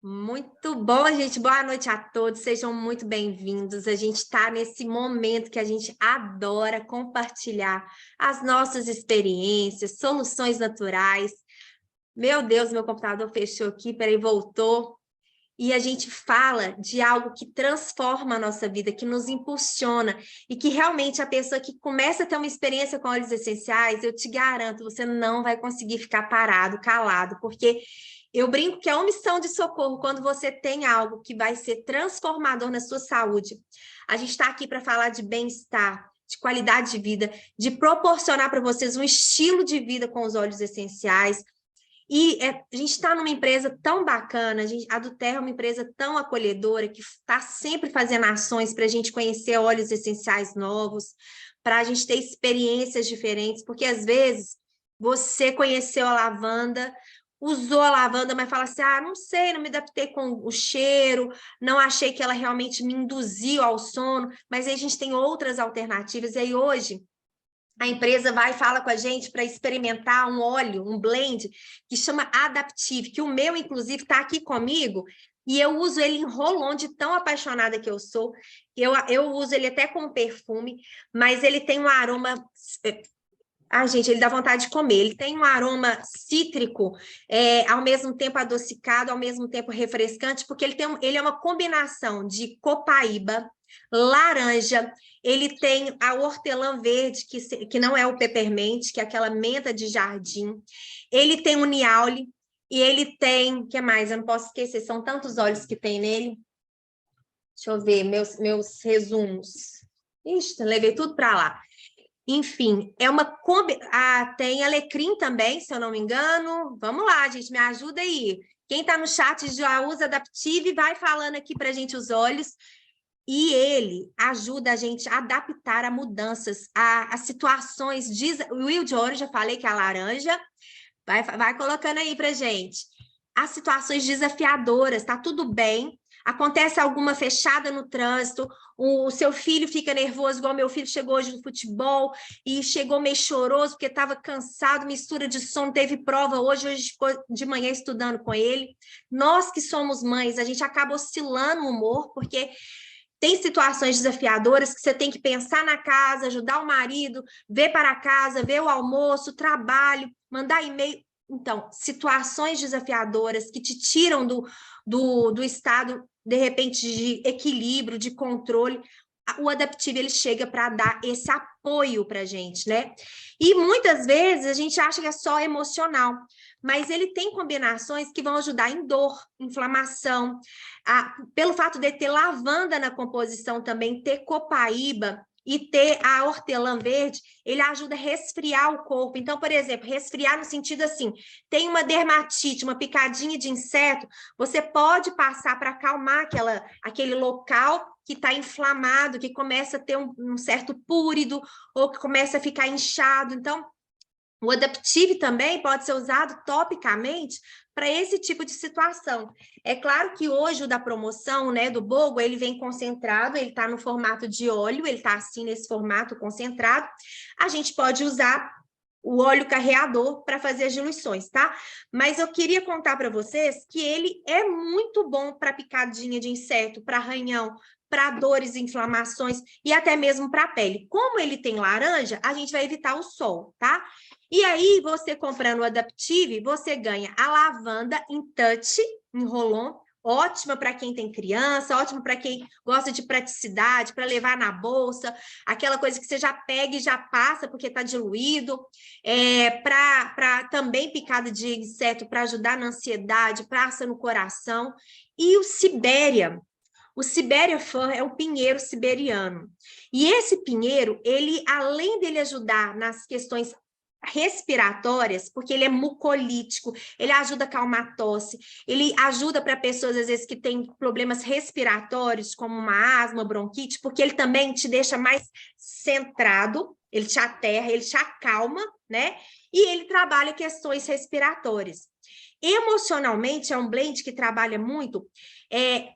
Muito bom, gente. Boa noite a todos. Sejam muito bem-vindos. A gente está nesse momento que a gente adora compartilhar as nossas experiências, soluções naturais. Meu Deus, meu computador fechou aqui, peraí, voltou. E a gente fala de algo que transforma a nossa vida, que nos impulsiona e que realmente a pessoa que começa a ter uma experiência com óleos essenciais, eu te garanto, você não vai conseguir ficar parado, calado, porque eu brinco que é uma missão de socorro quando você tem algo que vai ser transformador na sua saúde. A gente está aqui para falar de bem-estar, de qualidade de vida, de proporcionar para vocês um estilo de vida com os óleos essenciais. A gente está numa empresa tão bacana, a do Terra é uma empresa tão acolhedora, que está sempre fazendo ações para a gente conhecer óleos essenciais novos, para a gente ter experiências diferentes, porque às vezes você conheceu a lavanda, usou a lavanda, mas fala assim, não sei, não me adaptei com o cheiro, não achei que ela realmente me induziu ao sono, mas aí a gente tem outras alternativas, e aí hoje a empresa vai e fala com a gente para experimentar um óleo, um blend, que chama Adaptive, que o meu, inclusive, está aqui comigo, e eu uso ele em roll-on, de tão apaixonada que eu sou. Eu uso ele até como perfume, mas ele tem um aroma... gente, ele dá vontade de comer. Ele tem um aroma cítrico, ao mesmo tempo adocicado, ao mesmo tempo refrescante, porque ele é uma combinação de copaíba, laranja, ele tem a hortelã verde, que não é o peppermint, que é aquela menta de jardim. Ele tem o niaule, e ele tem... O que mais? Eu não posso esquecer, são tantos óleos que tem nele. Deixa eu ver, meus resumos. Ixi, levei tudo para lá. Enfim, é uma tem alecrim também, se eu não me engano. Vamos lá, gente, me ajuda aí. Quem está no chat já usa Adaptive, vai falando aqui para a gente os olhos. E ele ajuda a gente a adaptar a mudanças, a situações. O Will de Ouro, já falei que é a laranja. Vai colocando aí para gente. As situações desafiadoras, tá tudo bem. Acontece alguma fechada no trânsito, o seu filho fica nervoso, igual meu filho chegou hoje no futebol e chegou meio choroso porque estava cansado, mistura de sono, teve prova hoje ficou de manhã estudando com ele. Nós que somos mães, a gente acaba oscilando o humor, porque tem situações desafiadoras que você tem que pensar na casa, ajudar o marido, ver para casa, ver o almoço, trabalho, mandar e-mail. Então, situações desafiadoras que te tiram do estado, de repente, de equilíbrio, de controle. O Adaptive, ele chega para dar esse apoio para a gente, né? E muitas vezes a gente acha que é só emocional, mas ele tem combinações que vão ajudar em dor, inflamação, pelo fato de ter lavanda na composição também, ter copaíba e ter a hortelã verde, ele ajuda a resfriar o corpo. Então, por exemplo, resfriar no sentido assim, tem uma dermatite, uma picadinha de inseto, você pode passar para acalmar aquele local que está inflamado, que começa a ter um certo púrido, ou que começa a ficar inchado. Então, o Adaptive também pode ser usado topicamente para esse tipo de situação. É claro que hoje o da promoção, né, do Bogo, ele vem concentrado, ele está no formato de óleo, ele está assim nesse formato concentrado. A gente pode usar o óleo carreador para fazer as diluições, tá? Mas eu queria contar para vocês que ele é muito bom para picadinha de inseto, para arranhão, para dores, inflamações e até mesmo para a pele. Como ele tem laranja, a gente vai evitar o sol, tá? E aí, você comprando o Adaptive, você ganha a lavanda em touch, em roll-on, ótima para quem tem criança, ótima para quem gosta de praticidade, para levar na bolsa, aquela coisa que você já pega e já passa porque está diluído, para também picada de inseto, para ajudar na ansiedade, passa no coração. E o Sibéria. O Sibéria Fir é o pinheiro siberiano. E esse pinheiro, ele, além dele ajudar nas questões respiratórias, porque ele é mucolítico, ele ajuda a acalmar a tosse, ele ajuda para pessoas, às vezes, que têm problemas respiratórios, como uma asma, bronquite, porque ele também te deixa mais centrado, ele te aterra, ele te acalma, né? E ele trabalha questões respiratórias. Emocionalmente, é um blend que trabalha muito,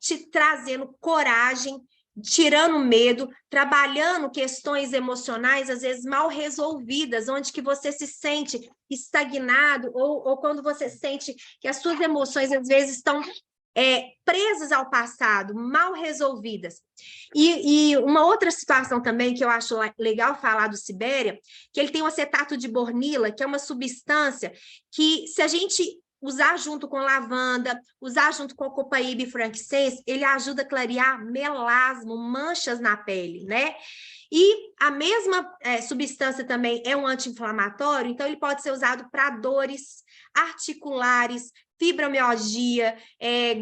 te trazendo coragem, tirando medo, trabalhando questões emocionais, às vezes mal resolvidas, onde que você se sente estagnado, ou quando você sente que as suas emoções, às vezes, estão presas ao passado, mal resolvidas. E uma outra situação também que eu acho legal falar do Sibéria, que ele tem o acetato de bornila, que é uma substância que, se a gente usar junto com lavanda, usar junto com copaíba e frankincense, ele ajuda a clarear melasma, manchas na pele, né? E a mesma substância também é um anti-inflamatório, então ele pode ser usado para dores articulares, fibromialgia,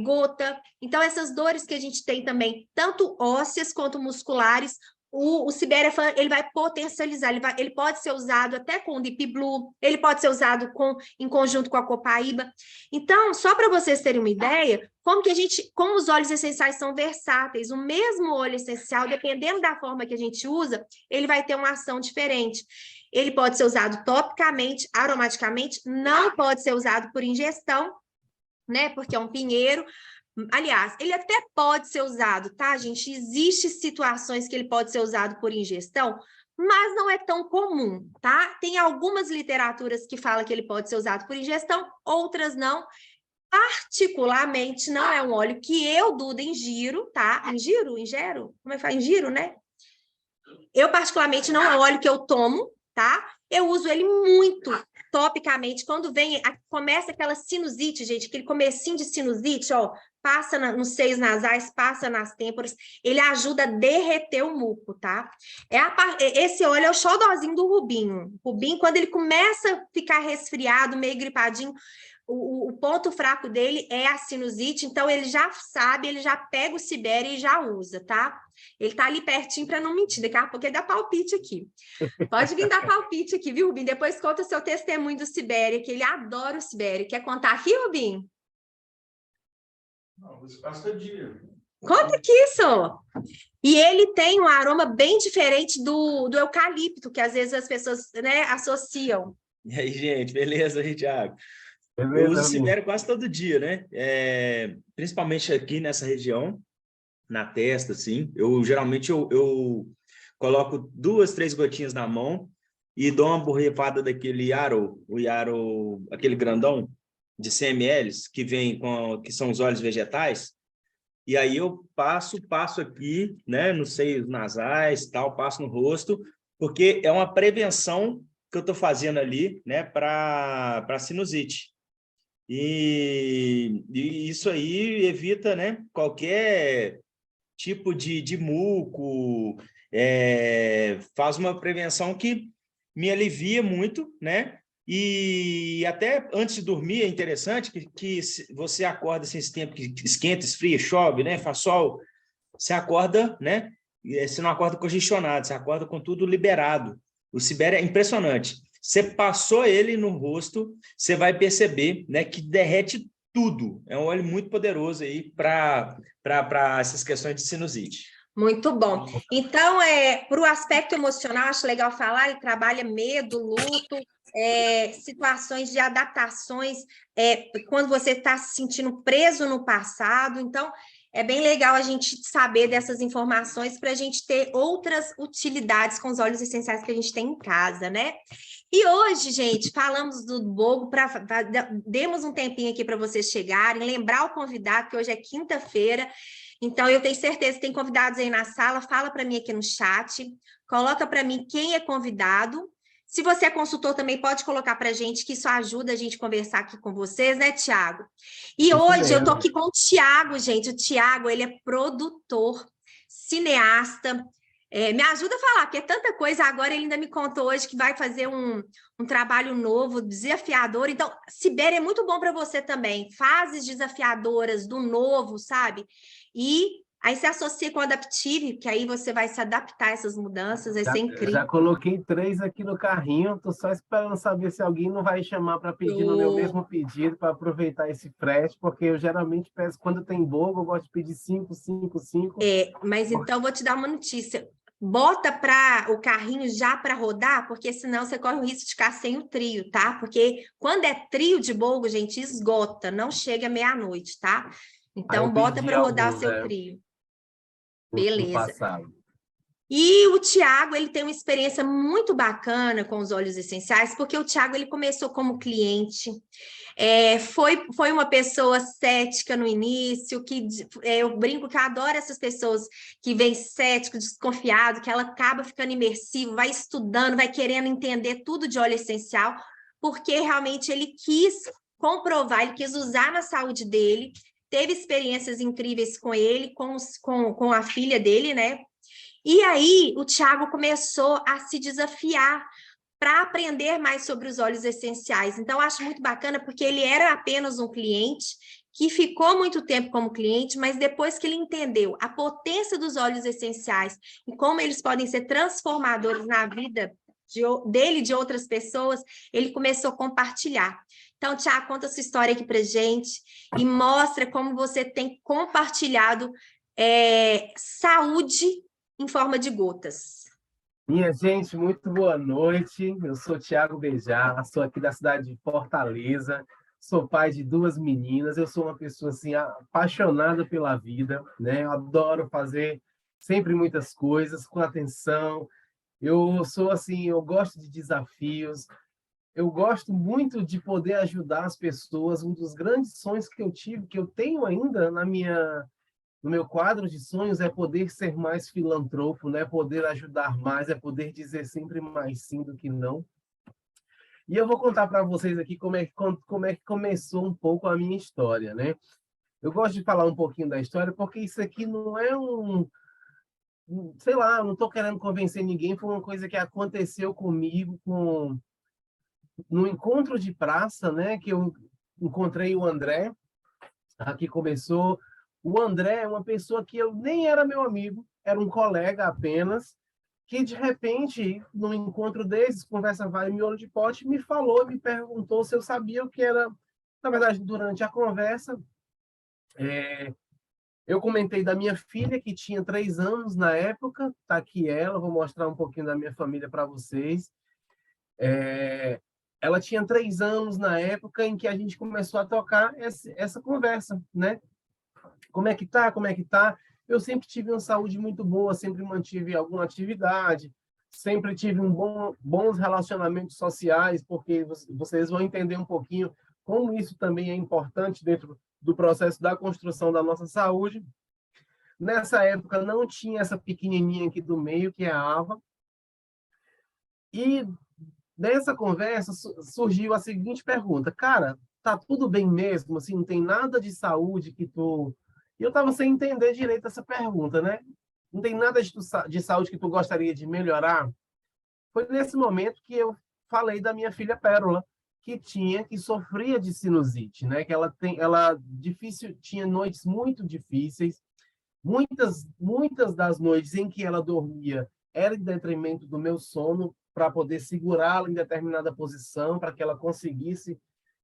gota. Então, essas dores que a gente tem também, tanto ósseas quanto musculares, o Sibéria ele vai potencializar, ele pode ser usado até com o Deep Blue, ele pode ser usado em conjunto com a copaíba. Então, só para vocês terem uma ideia, como os óleos essenciais são versáteis, o mesmo óleo essencial, dependendo da forma que a gente usa, ele vai ter uma ação diferente. Ele pode ser usado topicamente, aromaticamente, não pode ser usado por ingestão, né? Porque é um pinheiro. Aliás, ele até pode ser usado, tá, gente? Existem situações que ele pode ser usado por ingestão, mas não é tão comum, tá? Tem algumas literaturas que falam que ele pode ser usado por ingestão, outras não. Particularmente, não é um óleo que eu, Duda, ingiro, tá? Ingiro? Como é que fala? Ingiro, né? Eu, particularmente, não é um óleo que eu tomo, tá? Eu uso ele muito topicamente. Quando começa aquela sinusite, gente, aquele comecinho de sinusite, ó, passa nos seios nasais, passa nas têmporas, ele ajuda a derreter o muco, tá? Esse óleo é o xodózinho do Rubinho. O Rubinho, quando ele começa a ficar resfriado, meio gripadinho, o ponto fraco dele é a sinusite, então ele já sabe, ele já pega o Sibéria e já usa, tá? Ele tá ali pertinho para não mentir, daqui a pouco ele dá palpite aqui. Pode vir dar palpite aqui, viu, Rubinho? Depois conta seu testemunho do Sibéria, que ele adora o Sibéria. Quer contar aqui, Rubinho? Não, você passa o dia. Conta aqui, isso! E ele tem um aroma bem diferente do eucalipto, que às vezes as pessoas, né, associam. E aí, gente, beleza aí, Thiago? Beleza, Eu uso Sibéria quase todo dia, né? Principalmente aqui nessa região, na testa, assim. Geralmente eu coloco 2, 3 gotinhas na mão e dou uma borrifada daquele Yarrow, aquele grandão de 100 ml, que são os óleos vegetais. E aí eu passo aqui, né, nos seios nasais, tal, passo no rosto, porque é uma prevenção que eu estou fazendo ali, né, para sinusite. E isso aí evita, né, qualquer tipo de muco, faz uma prevenção que me alivia muito, né? E até antes de dormir é interessante que você acorda assim, esse tempo que esquenta, esfria, chove, né? Faz sol, você acorda, né? Você não acorda congestionado, você acorda com tudo liberado. O Sibéria é impressionante. Você passou ele no rosto, você vai perceber, né, que derrete tudo. É um óleo muito poderoso aí para essas questões de sinusite. Muito bom. Então, para o aspecto emocional, acho legal falar, ele trabalha medo, luto, situações de adaptações, quando você está se sentindo preso no passado. Então, é bem legal a gente saber dessas informações para a gente ter outras utilidades com os óleos essenciais que a gente tem em casa, né? E hoje, gente, falamos do Bogo, demos um tempinho aqui para vocês chegarem, lembrar o convidado, que hoje é quinta-feira, então eu tenho certeza que tem convidados aí na sala, fala para mim aqui no chat, coloca para mim quem é convidado. Se você é consultor também pode colocar para a gente, que isso ajuda a gente a conversar aqui com vocês, né, Tiago? E isso hoje mesmo. Eu estou aqui com o Tiago, gente. O Tiago, ele é produtor, cineasta. Me ajuda a falar, porque é tanta coisa. Agora ele ainda me contou hoje que vai fazer um trabalho novo, desafiador. Então, Sibéria é muito bom para você também. Fases desafiadoras do novo, sabe? E aí se associa com o Adaptive, que aí você vai se adaptar a essas mudanças, vai ser incrível. Já coloquei 3 aqui no carrinho, estou só esperando saber se alguém não vai chamar para pedir no meu mesmo pedido, para aproveitar esse frete, porque eu geralmente peço, quando tem Bogo, eu gosto de pedir 5. Mas então vou te dar uma notícia. Bota para o carrinho já para rodar, porque senão você corre o risco de ficar sem o trio, tá? Porque quando é trio de Bogo, gente, esgota, não chega meia-noite, tá? Então bota para rodar seu trio. Beleza. E o Tiago, ele tem uma experiência muito bacana com os óleos essenciais, porque o Tiago, ele começou como cliente, foi uma pessoa cética no início, eu brinco que eu adoro essas pessoas que vêm cético, desconfiado, que ela acaba ficando imersiva, vai estudando, vai querendo entender tudo de óleo essencial, porque realmente ele quis comprovar, ele quis usar na saúde dele, teve experiências incríveis com ele, com a filha dele, né? E aí o Tiago começou a se desafiar para aprender mais sobre os óleos essenciais. Então, eu acho muito bacana, porque ele era apenas um cliente que ficou muito tempo como cliente, mas depois que ele entendeu a potência dos óleos essenciais e como eles podem ser transformadores na vida dele e de outras pessoas, ele começou a compartilhar. Então, Tiago, conta sua história aqui para gente e mostra como você tem compartilhado saúde em forma de gotas. Minha gente, muito boa noite. Eu sou Tiago Bejar, sou aqui da cidade de Fortaleza, sou pai de 2 meninas. Eu sou uma pessoa assim apaixonada pela vida, né? Eu adoro fazer sempre muitas coisas com atenção. Eu sou assim, eu gosto de desafios. Eu gosto muito de poder ajudar as pessoas. Um dos grandes sonhos que eu tive, que eu tenho ainda no meu quadro de sonhos, é poder ser mais filantropo, né? Poder ajudar mais, é poder dizer sempre mais sim do que não. E eu vou contar para vocês aqui como é que começou um pouco a minha história, né? Eu gosto de falar um pouquinho da história, porque isso aqui não é sei lá, não estou querendo convencer ninguém, foi uma coisa que aconteceu comigo no encontro de praça, né? Que eu encontrei o André, aqui começou. O André é uma pessoa que eu nem era meu amigo, era um colega apenas, que de repente, num encontro desses, conversa vai miolo de pote, me falou, me perguntou se eu sabia o que era. Na verdade, durante a conversa, eu comentei da minha filha, que tinha 3 anos na época, tá aqui ela, vou mostrar um pouquinho da minha família para vocês. Ela tinha 3 anos na época em que a gente começou a tocar essa conversa, né? Como é que tá? Como é que tá? Eu sempre tive uma saúde muito boa, sempre mantive alguma atividade, sempre tive bons relacionamentos sociais, porque vocês vão entender um pouquinho como isso também é importante dentro do processo da construção da nossa saúde. Nessa época não tinha essa pequenininha aqui do meio, que é a Ava. E nessa conversa surgiu a seguinte pergunta: cara, tá tudo bem mesmo? Assim, não tem nada de saúde que tu... E eu estava sem entender direito essa pergunta, né? Não tem nada de saúde que tu gostaria de melhorar? Foi nesse momento que eu falei da minha filha Pérola, que sofria de sinusite, né? Que tinha noites muito difíceis, muitas das noites em que ela dormia era em detrimento do meu sono, para poder segurá-la em determinada posição, para que ela conseguisse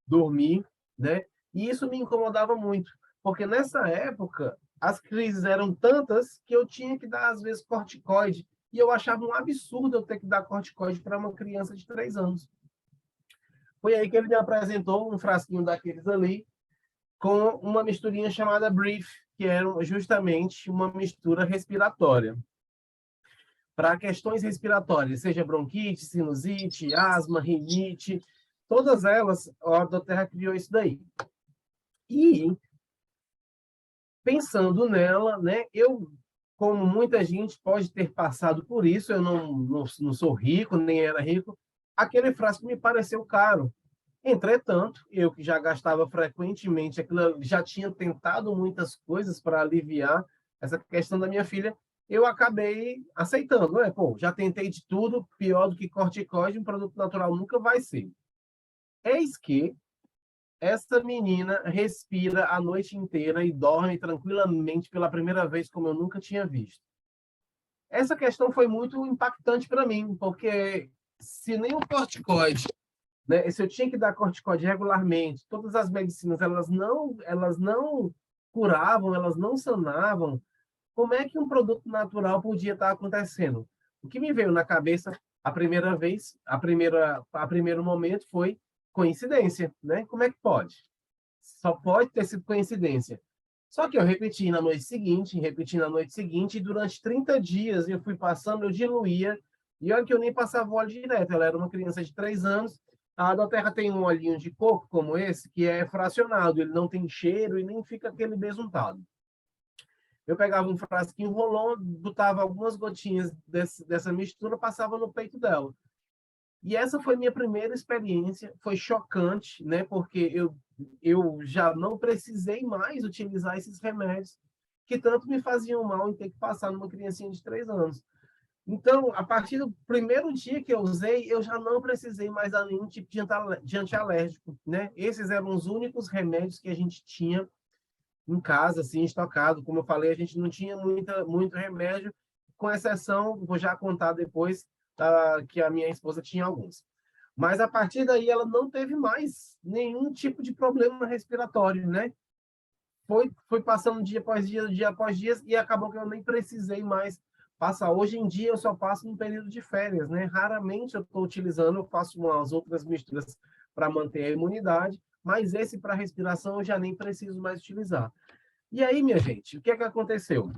dormir, né? E isso me incomodava muito, porque nessa época as crises eram tantas que eu tinha que dar, às vezes, corticoide, e eu achava um absurdo eu ter que dar corticoide para uma criança de 3 anos. Foi aí que ele me apresentou um frasquinho daqueles ali, com uma misturinha chamada Brief, que era justamente uma mistura respiratória. Para questões respiratórias, seja bronquite, sinusite, asma, rinite, todas elas, a Doterra criou isso daí. E, pensando nela, né, eu, como muita gente pode ter passado por isso, eu não sou rico, nem era rico, aquele frasco me pareceu caro. Entretanto, eu que já gastava frequentemente aquilo, já tinha tentado muitas coisas para aliviar essa questão da minha filha, eu acabei aceitando. Pô, já tentei de tudo, pior do que corticoide, um produto natural nunca vai ser. Eis que essa menina respira a noite inteira e dorme tranquilamente pela primeira vez, como eu nunca tinha visto. Essa questão foi muito impactante para mim, porque se nem o corticoide, né, se eu tinha que dar corticoide regularmente, todas as medicinas elas não curavam, elas não sanavam, como é que um produto natural podia estar acontecendo? O que me veio na cabeça a primeira vez, a primeiro momento foi coincidência, né? Como é que pode? Só pode ter sido coincidência. Só que eu repeti na noite seguinte, e durante 30 dias eu fui passando, eu diluía, e olha que eu nem passava óleo direto, ela era uma criança de 3 anos, a Doterra tem um olhinho de coco como esse, que é fracionado, ele não tem cheiro e nem fica aquele besuntado. Eu pegava um frasquinho rolon, botava algumas gotinhas dessa mistura, passava no peito dela. E essa foi minha primeira experiência, foi chocante, né? Porque eu já não precisei mais utilizar esses remédios que tanto me faziam mal em ter que passar numa criancinha de 3 anos. Então, a partir do primeiro dia que eu usei, eu já não precisei mais dar nenhum tipo de antialérgico, né? Esses eram os únicos remédios que a gente tinha em casa, assim, estocado. Como eu falei, a gente não tinha muito remédio, com exceção, vou já contar depois, que a minha esposa tinha alguns. Mas a partir daí ela não teve mais nenhum tipo de problema respiratório, né? Foi passando dia após dia, e acabou que eu nem precisei mais passar. Hoje em dia eu só passo no período de férias, né? Raramente eu estou utilizando, eu faço umas outras misturas para manter a imunidade, mas esse para respiração eu já nem preciso mais utilizar. E aí, minha gente, o que é que aconteceu?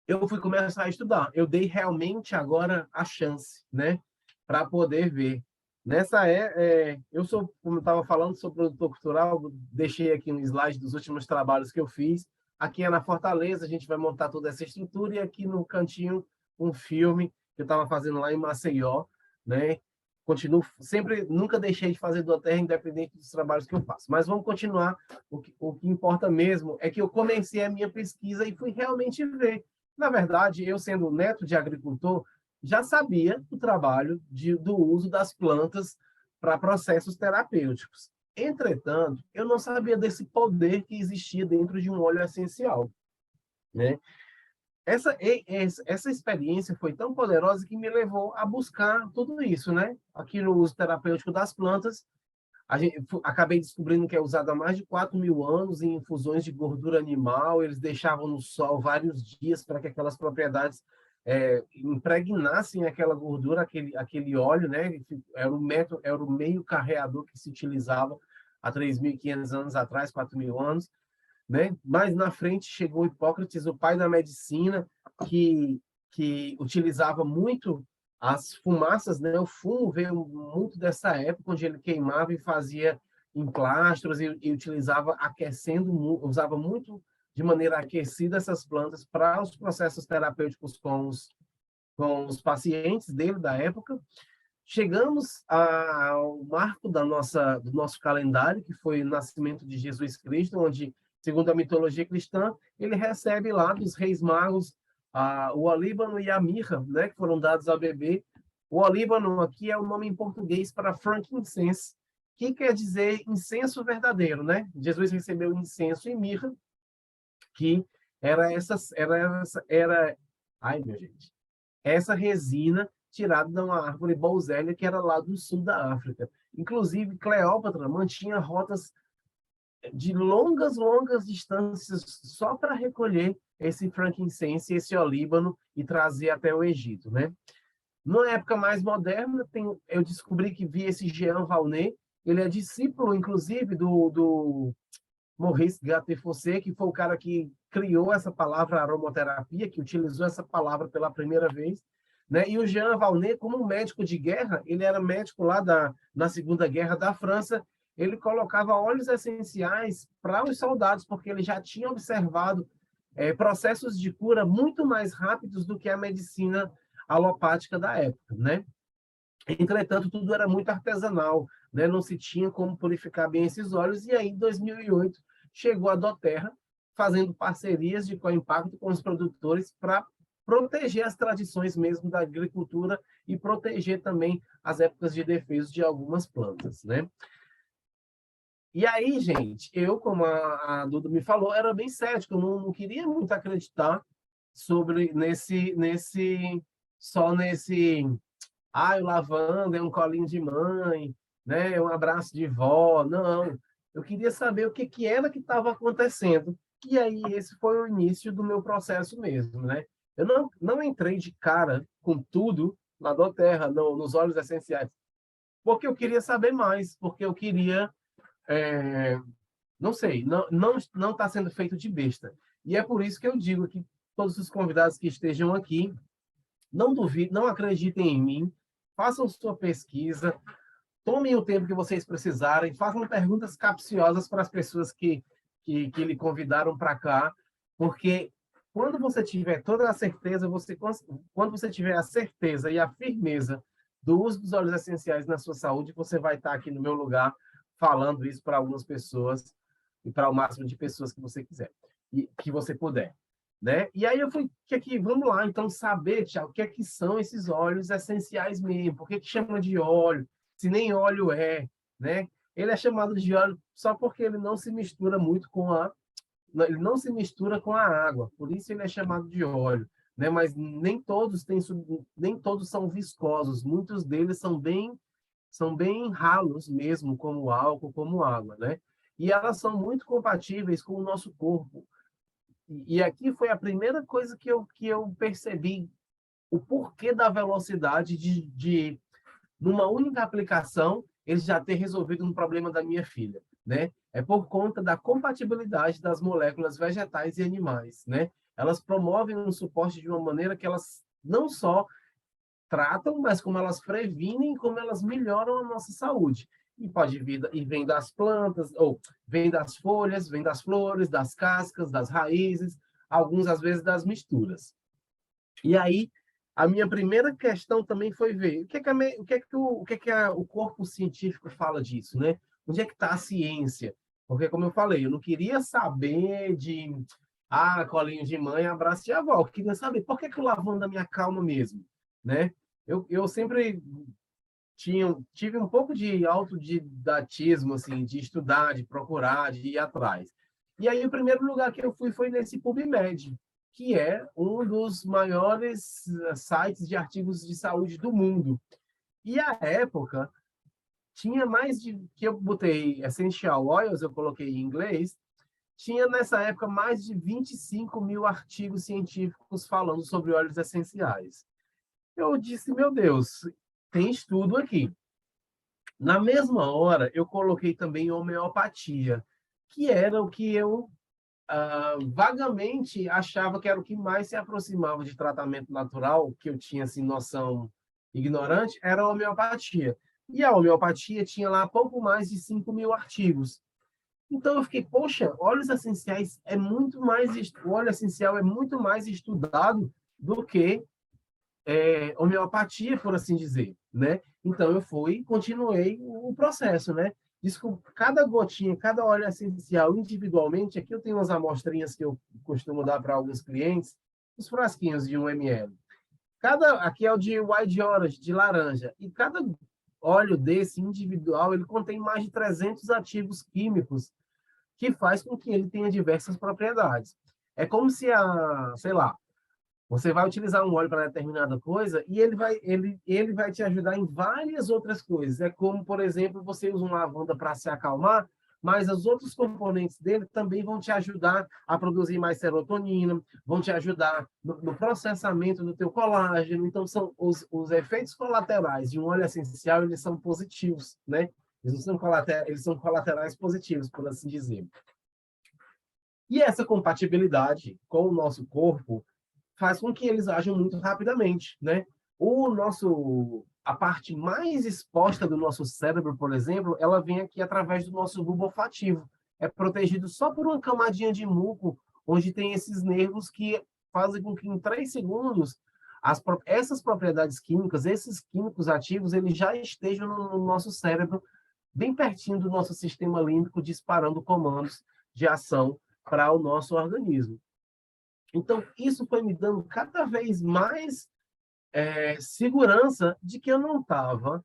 Eu fui começar a estudar. Eu dei realmente agora a chance, né, para poder ver. Eu sou, como eu estava falando, sou produtor cultural, deixei aqui um slide dos últimos trabalhos que eu fiz. Aqui é na Fortaleza, a gente vai montar toda essa estrutura, e aqui no cantinho um filme que eu estava fazendo lá em Maceió, né? Continuo sempre, nunca deixei de fazer do Terra, independente dos trabalhos que eu faço. Mas vamos continuar. O que importa mesmo é que eu comecei a minha pesquisa e fui realmente ver. Na verdade, eu sendo neto de agricultor, já sabia o trabalho do uso das plantas para processos terapêuticos. Entretanto, eu não sabia desse poder que existia dentro de um óleo essencial, né? Essa experiência foi tão poderosa que me levou a buscar tudo isso, né? Aqui no uso terapêutico das plantas, acabei descobrindo que é usado há mais de 4.000 anos em infusões de gordura animal. Eles deixavam no sol vários dias para que aquelas propriedades impregnassem aquela gordura, aquele óleo, né? Era o meio carreador que se utilizava há 3.500 anos atrás, 4.000 anos, né? Mais na frente chegou Hipócrates, o pai da medicina, que utilizava muito as fumaças, né? O fumo veio muito dessa época, onde ele queimava e fazia emplastros e utilizava usava muito de maneira aquecida essas plantas para os processos terapêuticos com os pacientes dele da época. Chegamos ao marco do nosso calendário, que foi o nascimento de Jesus Cristo, onde, segundo a mitologia cristã, ele recebe lá dos reis magos o olíbano e a mirra, né, que foram dados ao bebê. O olíbano aqui é o nome em português para frankincense, que quer dizer incenso verdadeiro, né? Jesus recebeu incenso e mirra, que ai, meu gente, essa resina tirada de uma árvore bolzélia que era lá do sul da África. Inclusive, Cleópatra mantinha rotas de longas distâncias só para recolher esse frankincense, esse olíbano, e trazer até o Egito, né? Na época mais moderna, eu descobri que vi esse Jean Valnet, ele é discípulo, inclusive, do Maurice Gattefossé, que foi o cara que criou essa palavra aromaterapia, que utilizou essa palavra pela primeira vez, né? E o Jean Valnet, como um médico de guerra, ele era médico lá na Segunda Guerra da França, ele colocava óleos essenciais para os soldados, porque ele já tinha observado processos de cura muito mais rápidos do que a medicina alopática da época, né? Entretanto, tudo era muito artesanal, né? Não se tinha como purificar bem esses óleos, e aí, em 2008, chegou a Doterra, fazendo parcerias de co-impacto com os produtores para proteger as tradições mesmo da agricultura e proteger também as épocas de defeso de algumas plantas, né? E aí, gente, eu, como a Duda me falou, era bem cético, eu não queria muito acreditar só nesse o lavanda é um colinho de mãe, né? É um abraço de vó. Não, eu queria saber o que era que estava acontecendo. E aí esse foi o início do meu processo mesmo, né? Eu não entrei de cara com tudo na Doterra, nos óleos essenciais, porque eu queria saber mais, porque eu queria Não sei, não está sendo feito de besta. E é por isso que eu digo que todos os convidados que estejam aqui, não duvidem, não acreditem em mim, façam sua pesquisa, tomem o tempo que vocês precisarem, façam perguntas capciosas para as pessoas que lhe convidaram para cá, porque quando você tiver toda a certeza, quando você tiver a certeza e a firmeza do uso dos óleos essenciais na sua saúde, você vai estar aqui no meu lugar falando isso para algumas pessoas e para o máximo de pessoas que você quiser e que você puder, né? E aí eu fui aqui, vamos lá, então saber, Tiago, o que é que são esses óleos essenciais mesmo? Por que que chama de óleo? Se nem óleo é, né? Ele é chamado de óleo só porque ele não se mistura muito ele não se mistura com a água, por isso ele é chamado de óleo, né? Mas nem todos são viscosos, muitos deles são bem ralos mesmo, como álcool, como água, né? E elas são muito compatíveis com o nosso corpo. E aqui foi a primeira coisa que eu percebi o porquê da velocidade numa única aplicação, eles já ter resolvido um problema da minha filha, né? É por conta da compatibilidade das moléculas vegetais e animais, né? Elas promovem um suporte de uma maneira que elas não só tratam, mas como elas previnem, como elas melhoram a nossa saúde. E pode vir e vem das plantas, ou vem das folhas, vem das flores, das cascas, das raízes, alguns às vezes das misturas. E aí a minha primeira questão também foi ver o corpo científico fala disso, né? Onde é que está a ciência? Porque, como eu falei, eu não queria saber de colinho de mãe, abraço de avó. Eu queria saber por que o lavanda me acalma mesmo, né? Eu sempre tive um pouco de autodidatismo, assim, de estudar, de procurar, de ir atrás. E aí, o primeiro lugar que eu fui foi nesse PubMed, que é um dos maiores sites de artigos de saúde do mundo. E à época, tinha mais que eu botei Essential Oils, eu coloquei em inglês, tinha nessa época mais de 25 mil artigos científicos falando sobre óleos essenciais. Eu disse, meu Deus, tem estudo aqui. Na mesma hora, eu coloquei também homeopatia, que era o que eu vagamente achava que era o que mais se aproximava de tratamento natural, que eu tinha assim, noção ignorante, era a homeopatia. E a homeopatia tinha lá pouco mais de 5 mil artigos. Então eu fiquei, poxa, óleos essenciais o óleo essencial é muito mais estudado do que homeopatia, por assim dizer, né? Então eu continuei o processo, né? Cada gotinha, cada óleo essencial individualmente, aqui eu tenho umas amostrinhas que eu costumo dar para alguns clientes, os frasquinhos de 1 ml. Aqui é o de Wild Orange, de laranja, e cada óleo desse individual, ele contém mais de 300 ativos químicos, que faz com que ele tenha diversas propriedades. É como se sei lá, você vai utilizar um óleo para determinada coisa e ele vai te ajudar em várias outras coisas. É como, por exemplo, você usa um lavanda para se acalmar, mas os outros componentes dele também vão te ajudar a produzir mais serotonina, vão te ajudar no processamento do teu colágeno. Então, são os efeitos colaterais de um óleo essencial, eles são positivos, né? Eles são colaterais positivos, por assim dizer. E essa compatibilidade com o nosso corpo faz com que eles ajam muito rapidamente, né? A parte mais exposta do nosso cérebro, por exemplo, ela vem aqui através do nosso bulbo olfativo. É protegido só por uma camadinha de muco, onde tem esses nervos que fazem com que em 3 segundos essas propriedades químicas, esses químicos ativos, eles já estejam no nosso cérebro, bem pertinho do nosso sistema límbico, disparando comandos de ação para o nosso organismo. Então, isso foi me dando cada vez mais segurança de que eu não estava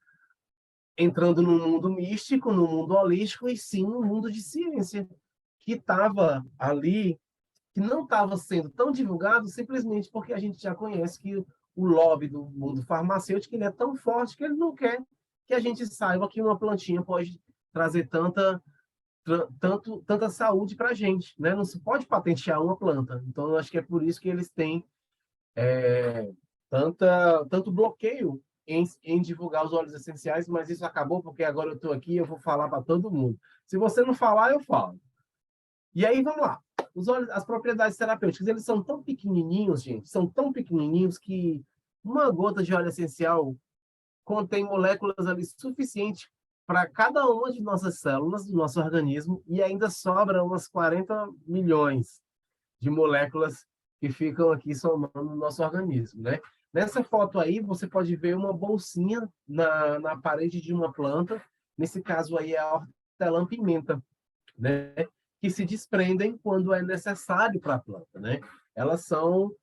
entrando no mundo místico, no mundo holístico, e sim no mundo de ciência, que estava ali, que não estava sendo tão divulgado simplesmente porque a gente já conhece que o lobby do mundo farmacêutico ele é tão forte que ele não quer que a gente saiba que uma plantinha pode trazer tanta saúde para a gente, né? Não se pode patentear uma planta. Então, eu acho que é por isso que eles têm tanto bloqueio em divulgar os óleos essenciais, mas isso acabou porque agora eu estou aqui e eu vou falar para todo mundo. Se você não falar, eu falo. E aí, vamos lá. Os óleos, as propriedades terapêuticas, eles são tão pequenininhos, gente, são tão pequenininhos que uma gota de óleo essencial contém moléculas ali suficientes para cada uma de nossas células do nosso organismo e ainda sobra umas 40 milhões de moléculas que ficam aqui somando no nosso organismo, né? Nessa foto aí, você pode ver uma bolsinha na parede de uma planta. Nesse caso aí é a hortelã-pimenta, né? Que se desprendem quando é necessário para a planta, né? Elas são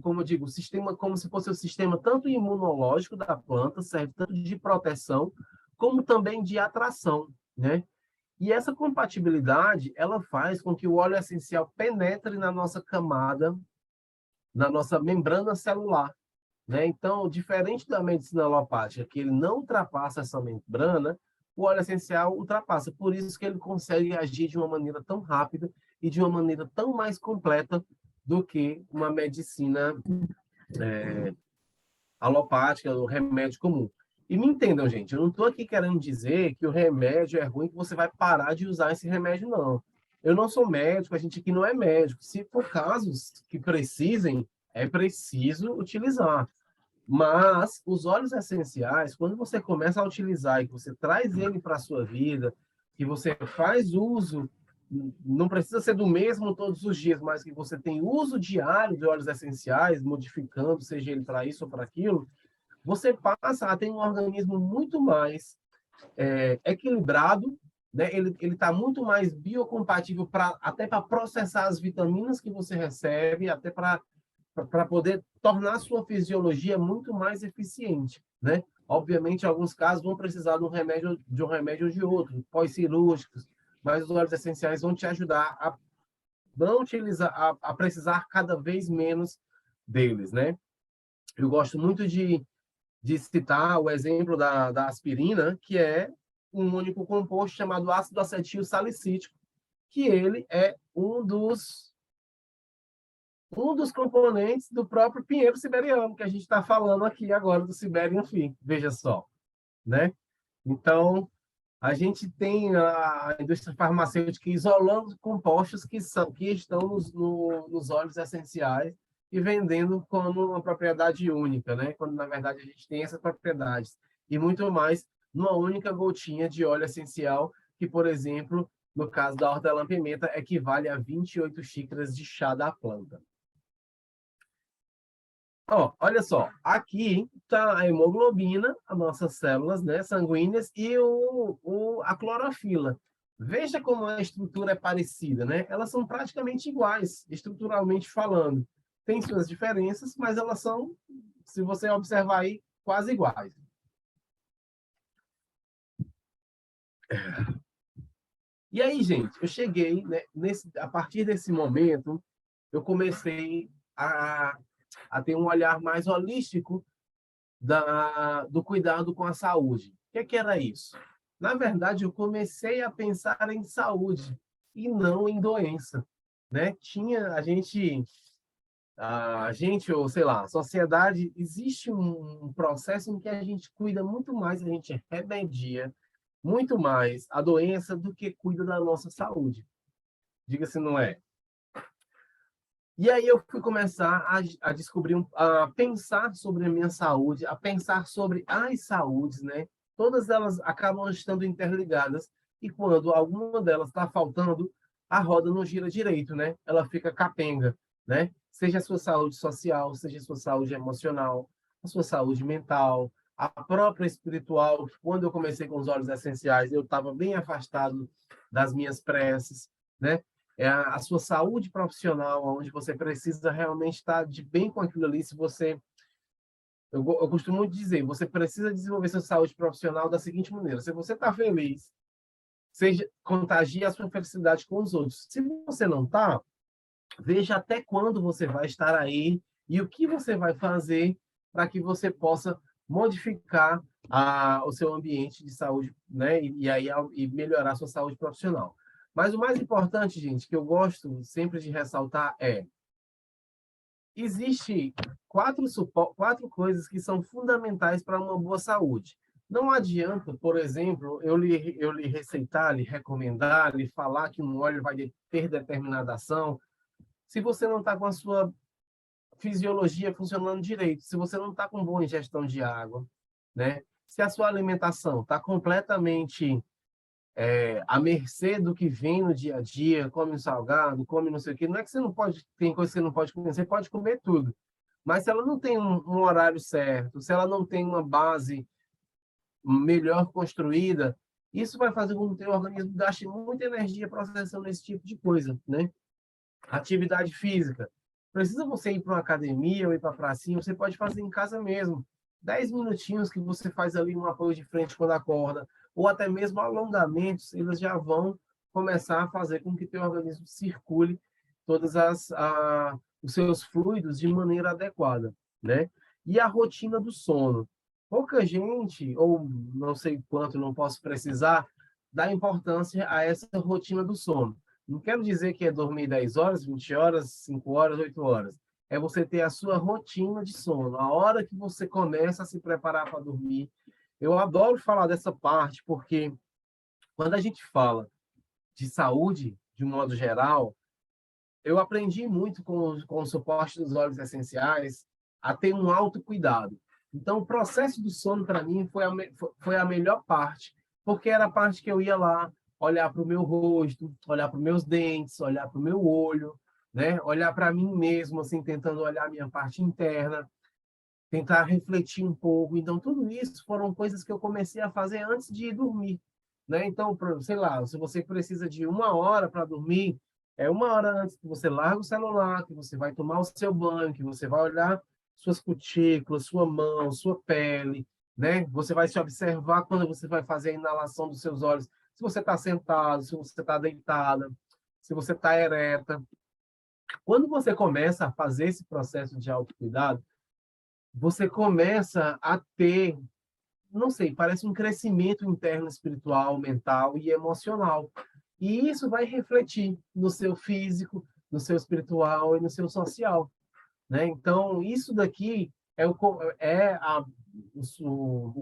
como eu digo, o sistema, como se fosse o sistema tanto imunológico da planta, serve tanto de proteção, como também de atração, né? E essa compatibilidade, ela faz com que o óleo essencial penetre na nossa camada, na nossa membrana celular, né? Então, diferente da medicina alopática, que ele não ultrapassa essa membrana, o óleo essencial ultrapassa. Por isso que ele consegue agir de uma maneira tão rápida e de uma maneira tão mais completa do que uma medicina alopática, o remédio comum. E me entendam, gente, eu não estou aqui querendo dizer que o remédio é ruim, que você vai parar de usar esse remédio, não. Eu não sou médico, a gente aqui não é médico. Se for casos que precisem, é preciso utilizar. Mas os óleos essenciais, quando você começa a utilizar e que você traz ele para a sua vida, que você faz uso, não precisa ser do mesmo todos os dias, mas que você tem uso diário de óleos essenciais, modificando, seja ele para isso ou para aquilo, você passa a ter um organismo muito mais equilibrado, né? Ele está muito mais biocompatível até para processar as vitaminas que você recebe, até para poder tornar a sua fisiologia muito mais eficiente, né? Obviamente, em alguns casos vão precisar de um remédio ou de outro, pós-cirúrgicos, mas os óleos essenciais vão te ajudar a não utilizar, a precisar cada vez menos deles, né? Eu gosto muito de citar o exemplo da aspirina, que é um único composto chamado ácido acetil salicílico, que ele é um dos componentes do próprio pinheiro siberiano, que a gente está falando aqui agora do Siberian Fig, veja só, né? Então, a gente tem a indústria farmacêutica isolando compostos que estão nos óleos essenciais e vendendo como uma propriedade única, né? Quando, na verdade, a gente tem essas propriedades. E muito mais numa única gotinha de óleo essencial, que, por exemplo, no caso da hortelã-pimenta, equivale a 28 xícaras de chá da planta. Ó, olha só, aqui está a hemoglobina, as nossas células, né, sanguíneas, e a clorofila. Veja como a estrutura é parecida, né? Elas são praticamente iguais, estruturalmente falando. Tem suas diferenças, mas elas são, se você observar aí, quase iguais. E aí, gente, eu cheguei, né, a partir desse momento, eu comecei a ter um olhar mais holístico do cuidado com a saúde. O que era isso? Na verdade, eu comecei a pensar em saúde e não em doença, né? Ou sei lá, a sociedade, existe um processo em que a gente cuida muito mais, a gente remedia muito mais a doença do que cuida da nossa saúde. Diga se não é. E aí eu fui começar a descobrir, a pensar sobre a minha saúde, a pensar sobre as saúdes, né? Todas elas acabam estando interligadas e quando alguma delas está faltando, a roda não gira direito, né? Ela fica capenga, né? Seja a sua saúde social, seja a sua saúde emocional, a sua saúde mental, a própria espiritual. Quando eu comecei com os óleos essenciais, eu estava bem afastado das minhas preces, né? É a sua saúde profissional, onde você precisa realmente estar de bem com aquilo ali. Eu costumo dizer, você precisa desenvolver sua saúde profissional da seguinte maneira: se você está feliz, contagie a sua felicidade com os outros. Se você não está, veja até quando você vai estar aí e o que você vai fazer para que você possa modificar o seu ambiente de saúde, né? E melhorar a sua saúde profissional. Mas o mais importante, gente, que eu gosto sempre de ressaltar existe quatro coisas que são fundamentais para uma boa saúde. Não adianta, por exemplo, eu lhe receitar, lhe recomendar, lhe falar que um óleo vai ter determinada ação, se você não está com a sua fisiologia funcionando direito, se você não está com boa ingestão de água, né? Se a sua alimentação está completamente à mercê do que vem no dia a dia, come um salgado, come não sei o quê, não é que você não pode, tem coisa que você não pode comer, você pode comer tudo, mas se ela não tem um horário certo, se ela não tem uma base melhor construída, isso vai fazer com que o teu organismo gaste muita energia processando esse tipo de coisa, né? Atividade física. Precisa você ir para uma academia ou ir para a pracinha, você pode fazer em casa mesmo. 10 minutinhos que você faz ali um apoio de frente quando acorda, ou até mesmo alongamentos, eles já vão começar a fazer com que teu organismo circule todos os seus fluidos de maneira adequada, né? E a rotina do sono. Pouca gente, ou não sei quanto, não posso precisar, dá importância a essa rotina do sono. Não quero dizer que é dormir 10 horas, 20 horas, 5 horas, 8 horas. É você ter a sua rotina de sono, a hora que você começa a se preparar para dormir. Eu adoro falar dessa parte, porque quando a gente fala de saúde, de um modo geral, eu aprendi muito com o suporte dos óleos essenciais a ter um autocuidado. Então, o processo do sono, para mim, foi a melhor parte, porque era a parte que eu ia lá olhar para o meu rosto, olhar para os meus dentes, olhar para o meu olho, né? Olhar para mim mesmo, assim, tentando olhar a minha parte interna, tentar refletir um pouco. Então, tudo isso foram coisas que eu comecei a fazer antes de ir dormir, né? Então, sei lá, se você precisa de 1 hora para dormir, é 1 hora antes que você larga o celular, que você vai tomar o seu banho, que você vai olhar suas cutículas, sua mão, sua pele, né? Você vai se observar quando você vai fazer a inalação dos seus olhos, se você está sentado, se você está deitada, se você está ereta. Quando você começa a fazer esse processo de autocuidado, você começa a ter, não sei, parece um crescimento interno espiritual, mental e emocional. E isso vai refletir no seu físico, no seu espiritual e no seu social, né? Então, isso daqui é o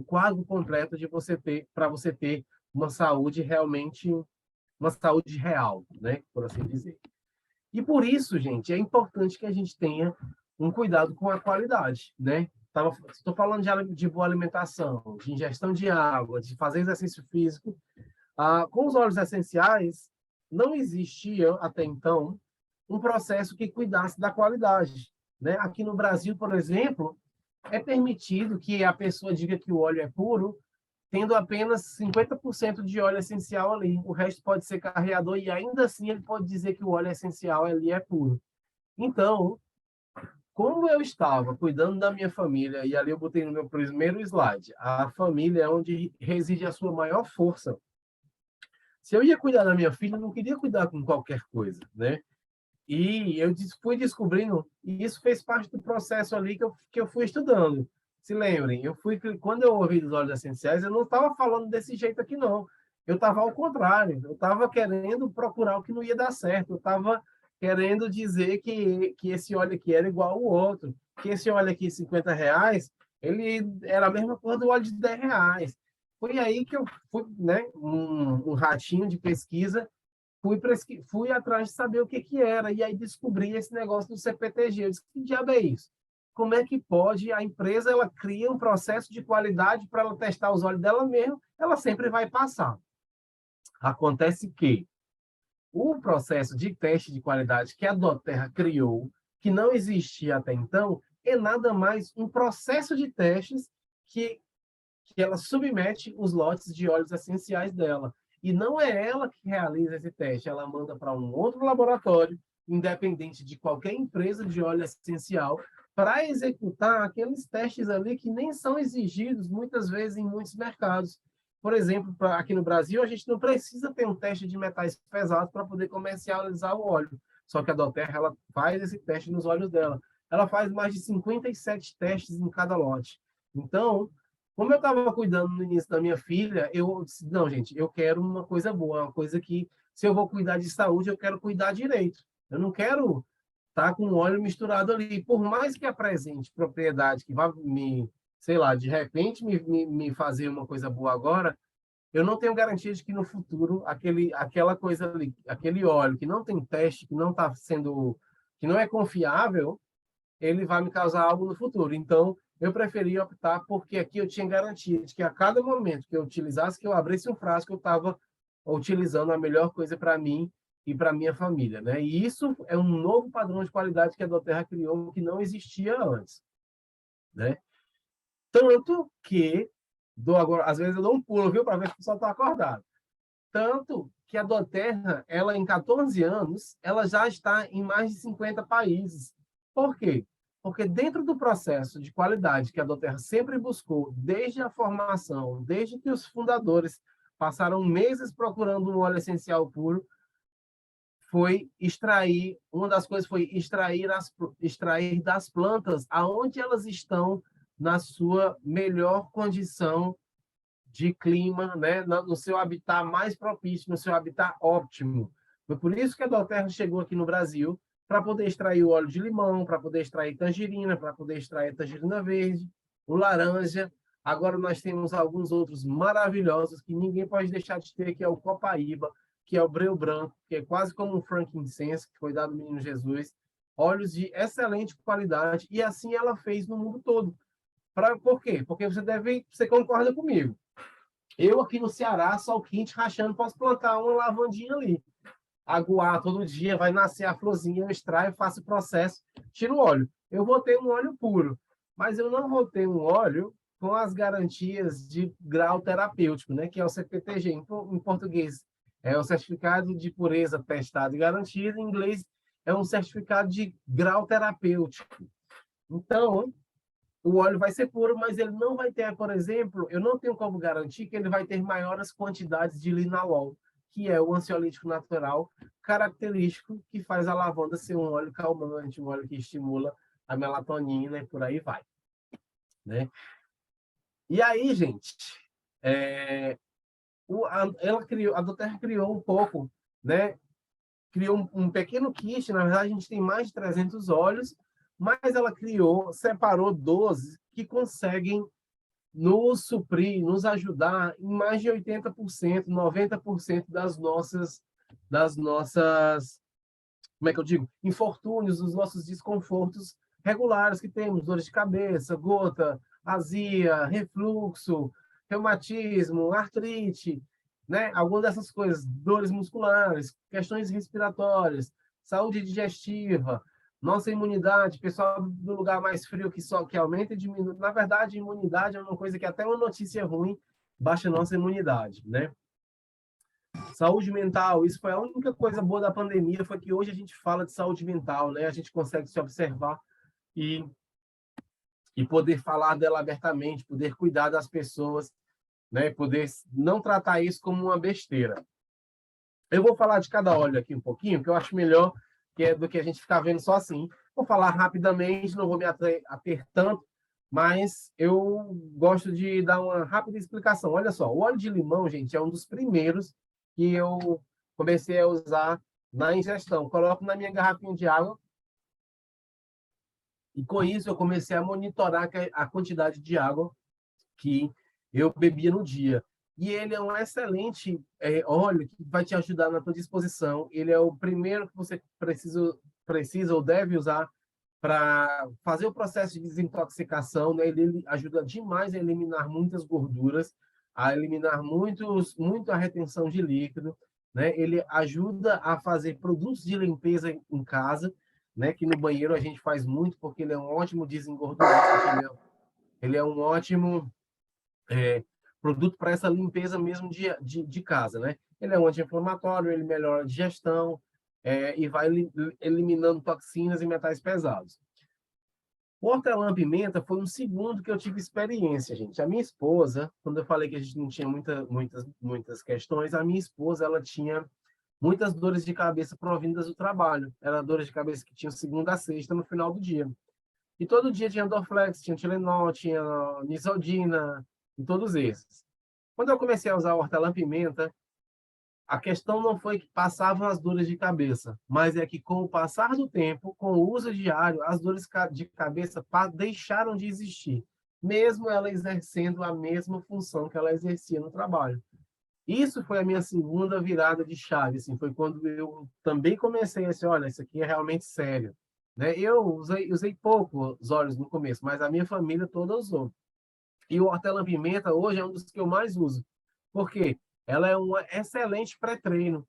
quadro completo de você ter, para você ter uma saúde realmente, uma saúde real, né? Por assim dizer. E por isso, gente, é importante que a gente tenha um cuidado com a qualidade, né? Estou falando de boa alimentação, de ingestão de água, de fazer exercício físico. Com os óleos essenciais, não existia até então um processo que cuidasse da qualidade, né? Aqui no Brasil, por exemplo, é permitido que a pessoa diga que o óleo é puro, tendo apenas 50% de óleo essencial ali. O resto pode ser carreador e ainda assim ele pode dizer que o óleo essencial ali é puro. Então, como eu estava cuidando da minha família, e ali eu botei no meu primeiro slide, a família é onde reside a sua maior força. Se eu ia cuidar da minha filha, eu não queria cuidar com qualquer coisa, né? E eu fui descobrindo, e isso fez parte do processo ali que eu fui estudando. Se lembrem, quando eu ouvi dos óleos essenciais, eu não estava falando desse jeito aqui, não. Eu estava ao contrário, eu estava querendo procurar o que não ia dar certo, eu estava querendo dizer que esse óleo aqui era igual ao outro, que esse óleo aqui, R$ 50, ele era a mesma coisa do óleo de R$ 10. Foi aí que eu fui, né, um ratinho de pesquisa, fui atrás de saber o que era, e aí descobri esse negócio do CPTG. Eu disse, que diabo é isso? Como é que pode? A empresa ela cria um processo de qualidade para ela testar os óleos dela mesmo, ela sempre vai passar. Acontece que o processo de teste de qualidade que a Doterra criou, que não existia até então, é nada mais um processo de testes que ela submete os lotes de óleos essenciais dela. E não é ela que realiza esse teste, ela manda para um outro laboratório, independente de qualquer empresa de óleo essencial, para executar aqueles testes ali que nem são exigidos muitas vezes em muitos mercados. Por exemplo, aqui no Brasil, a gente não precisa ter um teste de metais pesados para poder comercializar o óleo. Só que a Doterra, ela faz esse teste nos óleos dela. Ela faz mais de 57 testes em cada lote. Então, como eu estava cuidando no início da minha filha, eu disse, não, gente, eu quero uma coisa boa, uma coisa que, se eu vou cuidar de saúde, eu quero cuidar direito. Eu não quero estar com óleo misturado ali. Por mais que apresente propriedade que vai me sei lá, de repente me fazer uma coisa boa agora, eu não tenho garantia de que no futuro aquela coisa ali, aquele óleo que não tem teste, que não está sendo, que não é confiável, ele vai me causar algo no futuro. Então, eu preferi optar porque aqui eu tinha garantia de que a cada momento que eu utilizasse, que eu abrisse um frasco, eu estava utilizando a melhor coisa para mim e para minha família, né? E isso é um novo padrão de qualidade que a Doterra criou que não existia antes, né? Tanto que agora, às vezes eu dou um pulo, viu, para ver se o pessoal está acordado. Tanto que a Doterra, ela em 14 anos, ela já está em mais de 50 países. Por quê? Porque dentro do processo de qualidade que a Doterra sempre buscou, desde a formação, desde que os fundadores passaram meses procurando um óleo essencial puro, foi extrair, uma das coisas foi extrair das plantas aonde elas estão na sua melhor condição de clima, né, no seu habitat mais propício, no seu habitat óptimo. Foi por isso que a Doterra chegou aqui no Brasil, para poder extrair o óleo de limão, para poder extrair tangerina, para poder extrair tangerina verde, o laranja. Agora nós temos alguns outros maravilhosos que ninguém pode deixar de ter, que é o copaíba, que é o breu branco, que é quase como um frankincense, que foi dado ao menino Jesus. Óleos de excelente qualidade, e assim ela fez no mundo todo. Por quê? Porque você concorda comigo. Eu aqui no Ceará, sol quente, rachando, posso plantar uma lavandinha ali. Aguar todo dia, vai nascer a florzinha, eu extraio, faço o processo, tiro o óleo. Eu vou ter um óleo puro, mas eu não vou ter um óleo com as garantias de grau terapêutico, né? Que é o CPTG. Em português, é o Certificado de Pureza Testado e Garantido. Em inglês, é um certificado de grau terapêutico. Então, o óleo vai ser puro, mas ele não vai ter, por exemplo, eu não tenho como garantir que ele vai ter maiores quantidades de linalol, que é o ansiolítico natural característico que faz a lavanda ser um óleo calmante, um óleo que estimula a melatonina e por aí vai, né? E aí, gente, a Doterra criou um pouco, né? Criou um pequeno kit, na verdade a gente tem mais de 300 óleos, mas ela separou 12 que conseguem nos suprir, nos ajudar em mais de 80%, 90% das nossas, como é que eu digo? Infortúnios, dos nossos desconfortos regulares que temos, dores de cabeça, gota, azia, refluxo, reumatismo, artrite, né? Algumas dessas coisas, dores musculares, questões respiratórias, saúde digestiva, nossa imunidade, pessoal do lugar mais frio que aumenta e diminui. Na verdade, a imunidade é uma coisa que até uma notícia ruim baixa a nossa imunidade, né? Saúde mental, isso foi a única coisa boa da pandemia, foi que hoje a gente fala de saúde mental, né? A gente consegue se observar e poder falar dela abertamente, poder cuidar das pessoas, né? Poder não tratar isso como uma besteira. Eu vou falar de cada óleo aqui um pouquinho, que eu acho melhor do que a gente ficar vendo só assim. Vou falar rapidamente, não vou me ater tanto, mas eu gosto de dar uma rápida explicação. Olha só, o óleo de limão, gente, é um dos primeiros que eu comecei a usar na ingestão. Coloco na minha garrafinha de água e com isso eu comecei a monitorar a quantidade de água que eu bebia no dia. E ele é um excelente óleo que vai te ajudar na tua disposição. Ele é o primeiro que você precisa ou deve usar para fazer o processo de desintoxicação, né? Ele ajuda demais a eliminar muitas gorduras, a eliminar muito a retenção de líquido, né? Ele ajuda a fazer produtos de limpeza em casa, né? Que no banheiro a gente faz muito, porque ele é um ótimo desengordurante, ele é um ótimo produto para essa limpeza mesmo de casa, né? Ele é um anti-inflamatório, ele melhora a digestão e vai eliminando toxinas e metais pesados. O hortelã-pimenta foi um segundo que eu tive experiência, gente. A minha esposa, quando eu falei que a gente não tinha muitas questões, a minha esposa, ela tinha muitas dores de cabeça provindas do trabalho. Eram dores de cabeça que tinham segunda a sexta no final do dia. E todo dia tinha Dorflex, tinha Tilenol, tinha Nizodina, e todos esses. Quando eu comecei a usar o hortelã-pimenta, a questão não foi que passavam as dores de cabeça, mas é que com o passar do tempo, com o uso diário, as dores de cabeça deixaram de existir. mesmo ela exercendo a mesma função que ela exercia no trabalho. Isso foi a minha segunda virada de chave, assim, foi quando eu também comecei a dizer, olha, isso aqui é realmente sério, né? Eu usei pouco os óleos no começo, mas a minha família toda usou. E o hortelã-pimenta hoje é um dos que eu mais uso. Por quê? Ela é um excelente pré-treino.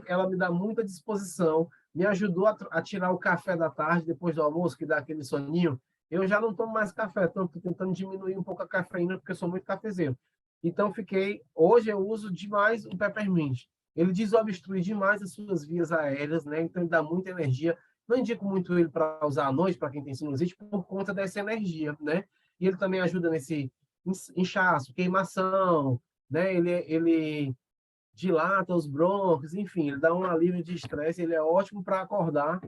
Ela me dá muita disposição, me ajudou a tirar o café da tarde, depois do almoço, que dá aquele soninho. Eu já não tomo mais café, estou tentando diminuir um pouco a cafeína, porque eu sou muito cafezeiro. Então, hoje eu uso demais o peppermint. Ele desobstrui demais as suas vias aéreas, né? Então, ele dá muita energia. Não indico muito ele para usar à noite, para quem tem sinusite, por conta dessa energia, né? E ele também ajuda nesse inchaço, queimação, né? Ele dilata os brônquios, enfim, ele dá um alívio de estresse, ele é ótimo para acordar,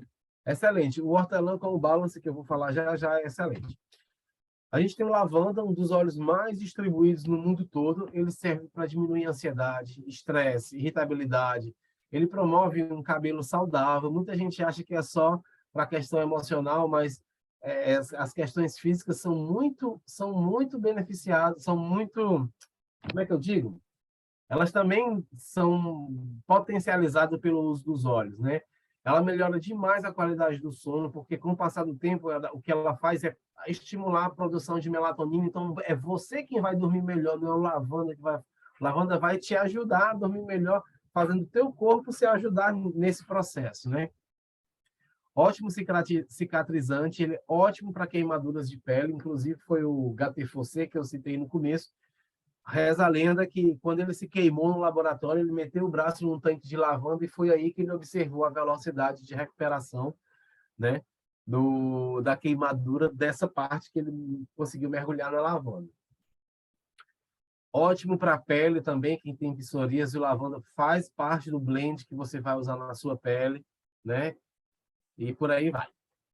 excelente. O hortelã com o balance, que eu vou falar já já, é excelente. A gente tem o lavanda, um dos óleos mais distribuídos no mundo todo. Ele serve para diminuir ansiedade, estresse, irritabilidade. Ele promove um cabelo saudável. Muita gente acha que é só para a questão emocional, mas as questões físicas são muito beneficiadas, são muito, como é que eu digo? Elas também são potencializadas pelo uso dos óleos, né? Ela melhora demais a qualidade do sono, porque com o passar do tempo, o que ela faz é estimular a produção de melatonina, então é você quem vai dormir melhor, não é o lavanda que vai. Lavanda vai te ajudar a dormir melhor, fazendo o teu corpo se ajudar nesse processo, né? Ótimo cicatrizante, ele é ótimo para queimaduras de pele, inclusive foi o Gattefossé que eu citei no começo. Reza a lenda que quando ele se queimou no laboratório, ele meteu o braço num tanque de lavanda e foi aí que ele observou a velocidade de recuperação, né, da queimadura dessa parte que ele conseguiu mergulhar na lavanda. Ótimo para a pele também, quem tem psoríase, o lavanda faz parte do blend que você vai usar na sua pele, né? E por aí vai.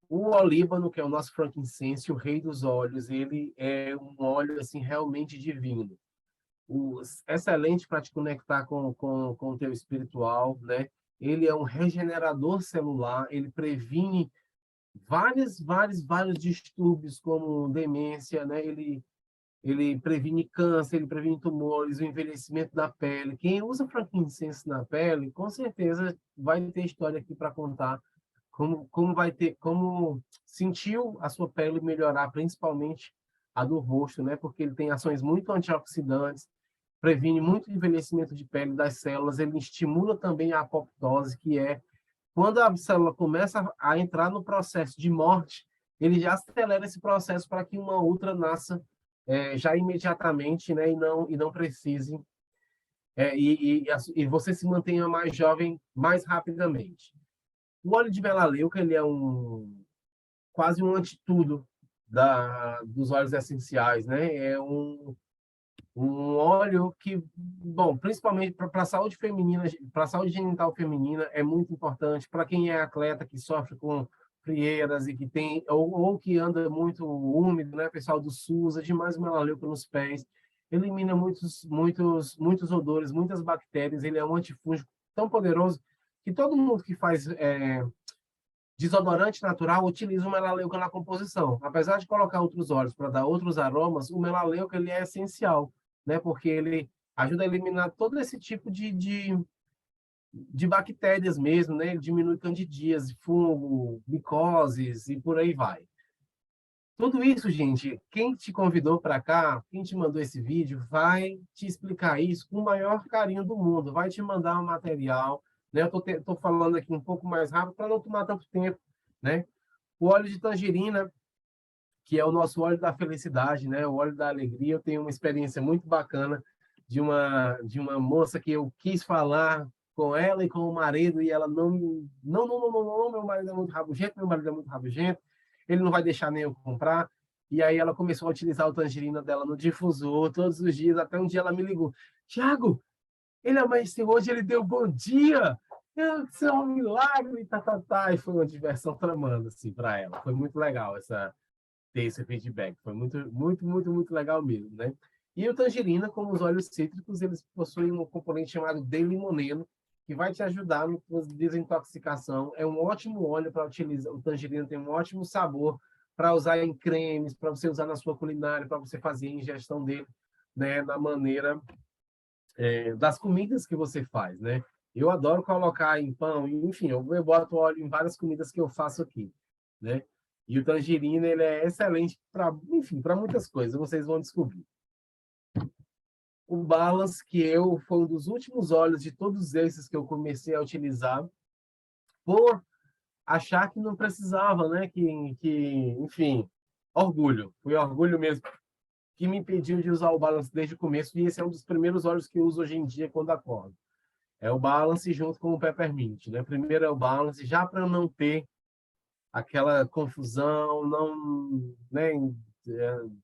O olíbano, que é o nosso frankincense, o rei dos óleos, ele é um óleo assim realmente divino. Excelente para te conectar com o teu espiritual, né? Ele é um regenerador celular, ele previne vários distúrbios como demência, né? Ele previne câncer, ele previne tumores, o envelhecimento da pele. Quem usa frankincense na pele, com certeza vai ter história aqui para contar como sentiu a sua pele melhorar, principalmente a do rosto, né? Porque ele tem ações muito antioxidantes, previne muito envelhecimento de pele das células, ele estimula também a apoptose, que é quando a célula começa a entrar no processo de morte, ele já acelera esse processo para que uma outra nasça já imediatamente, né? E não precise, e você se mantenha mais jovem mais rapidamente. O óleo de melaleuca, ele é quase um antídoto dos óleos essenciais, né? É um óleo que, bom, principalmente para a saúde feminina, para a saúde genital feminina, é muito importante. Para quem é atleta que sofre com frieiras e que tem, ou que anda muito úmido, né? Pessoal do sul usa demais o melaleuca nos pés, elimina muitos odores, muitas bactérias. Ele é um antifúngico tão poderoso que todo mundo que faz desodorante natural utiliza o melaleuca na composição. Apesar de colocar outros óleos para dar outros aromas, o melaleuca ele é essencial, né? Porque ele ajuda a eliminar todo esse tipo de bactérias mesmo, né? Ele diminui candidíase, fungo, micoses e por aí vai. Tudo isso, gente, quem te convidou para cá, quem te mandou esse vídeo, vai te explicar isso com o maior carinho do mundo, vai te mandar um material, né? Eu estou falando aqui um pouco mais rápido para não tomar tanto tempo, né? O óleo de tangerina, que é o nosso óleo da felicidade, né? O óleo da alegria. Eu tenho uma experiência muito bacana de uma moça que eu quis falar com ela e com o marido e ela não, meu marido é muito rabugento, ele não vai deixar nem eu comprar. E aí ela começou a utilizar o tangerina dela no difusor todos os dias, até um dia ela me ligou: Tiago, ele amanheceu hoje, ele deu bom dia. Isso é um milagre, e foi uma diversão tramando, assim, para ela. Foi muito legal ter esse feedback. Foi muito legal mesmo, né? E o tangerina, como os óleos cítricos, eles possuem um componente chamado D-limoneno, que vai te ajudar na desintoxicação. É um ótimo óleo para utilizar. O tangerina tem um ótimo sabor para usar em cremes, para você usar na sua culinária, para você fazer a ingestão dele, né, na maneira das comidas que você faz, né? Eu adoro colocar em pão, enfim, eu boto óleo em várias comidas que eu faço aqui, né? E o tangerina, ele é excelente para, enfim, para muitas coisas, vocês vão descobrir. O Balance, foi um dos últimos óleos de todos esses que eu comecei a utilizar, por achar que não precisava, né? Enfim, orgulho. Foi orgulho mesmo que me impediu de usar o Balance desde o começo, e esse é um dos primeiros óleos que eu uso hoje em dia quando acordo. É o Balance junto com o Peppermint, né? Primeiro é o Balance, já para não ter aquela confusão, não, né?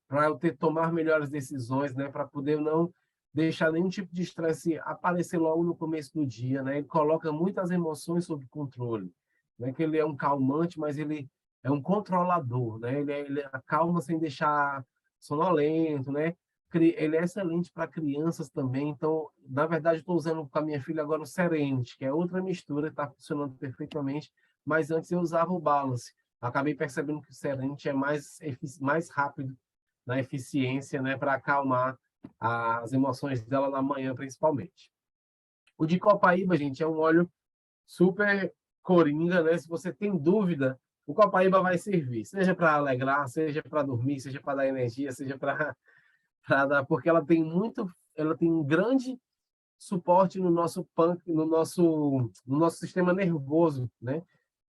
Para eu tomar melhores decisões, né? Para poder não deixar nenhum tipo de estresse aparecer logo no começo do dia, né? Ele coloca muitas emoções sob controle, né? Que ele é um calmante, mas ele é um controlador, né? Ele acalma sem deixar sonolento, né? Ele é excelente para crianças também. Então, na verdade, estou usando com a minha filha agora o Serenity, que é outra mistura, está funcionando perfeitamente. Mas antes eu usava o Balance. Acabei percebendo que o Serenity é mais rápido na eficiência, né? Para acalmar as emoções dela na manhã, principalmente. O de Copaíba, gente, é um óleo super coringa, né? Se você tem dúvida, o Copaíba vai servir, seja para alegrar, seja para dormir, seja para dar energia, seja para dar, porque ela tem um grande suporte no nosso no nosso sistema nervoso, né?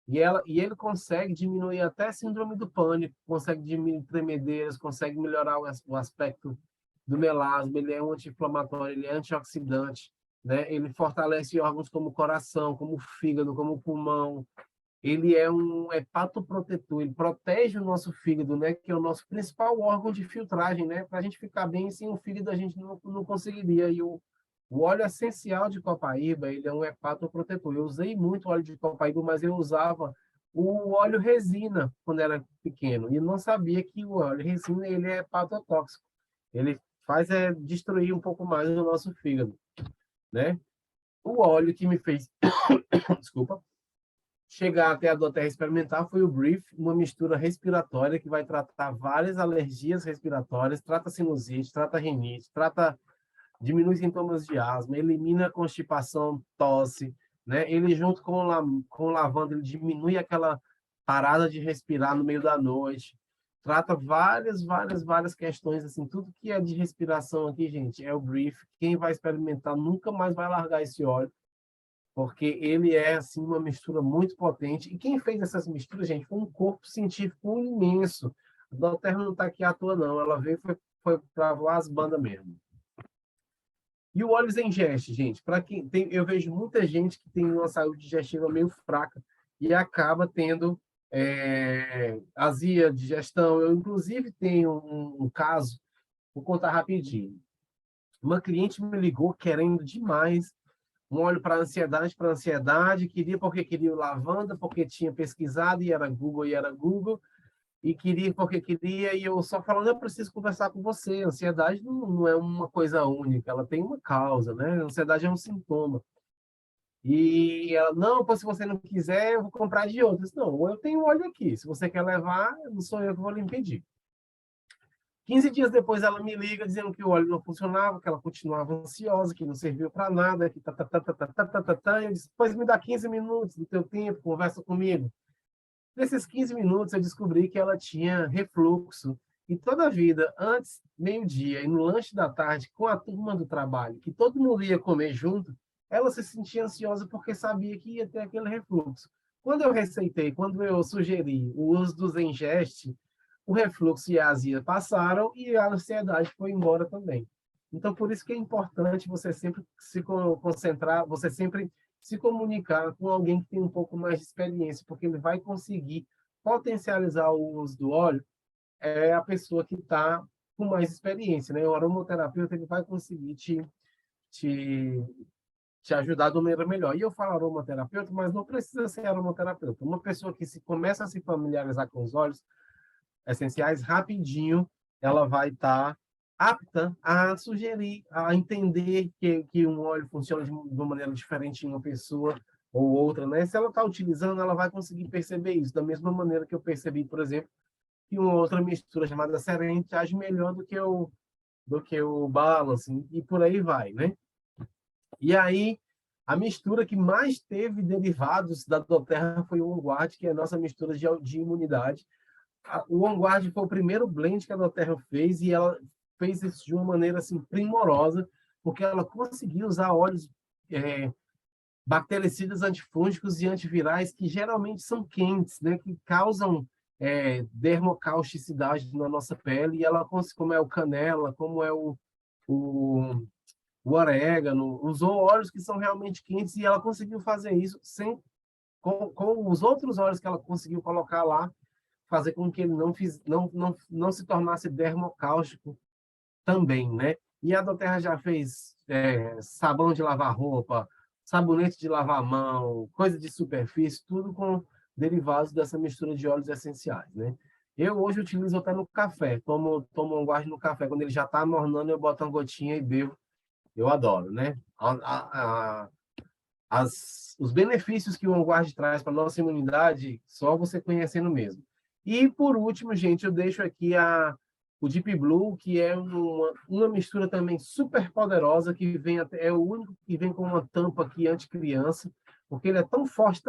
E ele consegue diminuir até a síndrome do pânico, consegue diminuir tremedeiras, consegue melhorar o aspecto do melasma, ele é um anti-inflamatório, ele é antioxidante, né? Ele fortalece órgãos como o coração, como o fígado, como o pulmão. Ele é um hepatoprotetor, ele protege o nosso fígado, né? Que é o nosso principal órgão de filtragem, né? Para a gente ficar bem, sem o fígado a gente não conseguiria. E o óleo essencial de copaíba, ele é um hepatoprotetor. Eu usei muito óleo de copaíba, mas eu usava o óleo resina quando era pequeno e não sabia que o óleo resina ele é hepatotóxico. Ele faz destruir um pouco mais o nosso fígado, né? O óleo que me fez, desculpa, chegar até a Doterra experimentar foi o Brief, uma mistura respiratória que vai tratar várias alergias respiratórias, trata sinusite, trata rinite, diminui sintomas de asma, elimina constipação, tosse, né? Ele junto com lavanda, ele diminui aquela parada de respirar no meio da noite, trata várias questões, assim, tudo que é de respiração aqui, gente, é o Brief. Quem vai experimentar nunca mais vai largar esse óleo, porque ele é, assim, uma mistura muito potente. E quem fez essas misturas, gente, foi um corpo científico imenso. A Doterra não está aqui à toa, não. Ela veio foi para as bandas mesmo. E o óleo Zengest, gente, para quem tem, eu vejo muita gente que tem uma saúde digestiva meio fraca e acaba tendo azia, digestão. Eu, inclusive, tenho um caso, vou contar rapidinho. Uma cliente me ligou querendo demais um óleo para ansiedade, queria porque queria o lavanda, porque tinha pesquisado e era Google, e queria porque queria, e eu só falando, eu preciso conversar com você. A ansiedade não é uma coisa única, ela tem uma causa, né? A ansiedade é um sintoma. E ela, não, pois se você não quiser, eu vou comprar de outros. Não, eu tenho óleo aqui, se você quer levar, não sou eu que vou lhe impedir. 15 dias depois ela me liga dizendo que o óleo não funcionava, que ela continuava ansiosa, que não serviu para nada, que Eu disse, pois me dá 15 minutos do teu tempo, conversa comigo. Nesses 15 minutos, eu descobri que ela tinha refluxo. E toda a vida, antes, meio-dia, e no lanche da tarde, com a turma do trabalho, que todo mundo ia comer junto, ela se sentia ansiosa porque sabia que ia ter aquele refluxo. Quando eu receitei, quando eu sugeri o uso do Zengest, o refluxo e a azia passaram e a ansiedade foi embora também. Então, por isso que é importante você sempre se concentrar, você sempre se comunicar com alguém que tem um pouco mais de experiência, porque ele vai conseguir potencializar o uso do óleo, é a pessoa que está com mais experiência, né? O aromaterapeuta ele vai conseguir te, te ajudar de uma maneira melhor. E eu falo aromaterapeuta, mas não precisa ser aromaterapeuta. Uma pessoa que se começa a se familiarizar com os óleos essenciais, rapidinho, ela vai estar apta a sugerir, a entender que um óleo funciona de uma maneira diferente em uma pessoa ou outra, né? Se ela está utilizando, ela vai conseguir perceber isso, da mesma maneira que eu percebi, por exemplo, e uma outra mistura chamada Serenity age melhor do que o Balance, e por aí vai, né? E aí, a mistura que mais teve derivados da doTERRA foi o OnGuard, que é a nossa mistura de imunidade. O OnGuard foi o primeiro blend que a doTERRA fez, e ela fez isso de uma maneira assim, primorosa, porque ela conseguiu usar óleos bactericidas, antifúngicos e antivirais que geralmente são quentes, né, que causam dermocausticidade na nossa pele, e ela, como é o canela, como é o orégano, usou óleos que são realmente quentes, e ela conseguiu fazer isso com os outros óleos que ela conseguiu colocar lá, fazer com que ele não se tornasse dermocáustico também, né? E a doTERRA já fez sabão de lavar roupa, sabonete de lavar a mão, coisa de superfície, tudo com derivados dessa mistura de óleos essenciais, né? Eu hoje utilizo até no café, tomo um guarda no café, quando ele já está mornando, eu boto uma gotinha e bebo. Eu adoro, né? Os benefícios que o OnGuard traz para a nossa imunidade, só você conhecendo mesmo. E, por último, gente, eu deixo aqui o Deep Blue, que é uma mistura também super poderosa, é o único que vem com uma tampa aqui anti-criança, porque ele é tão forte,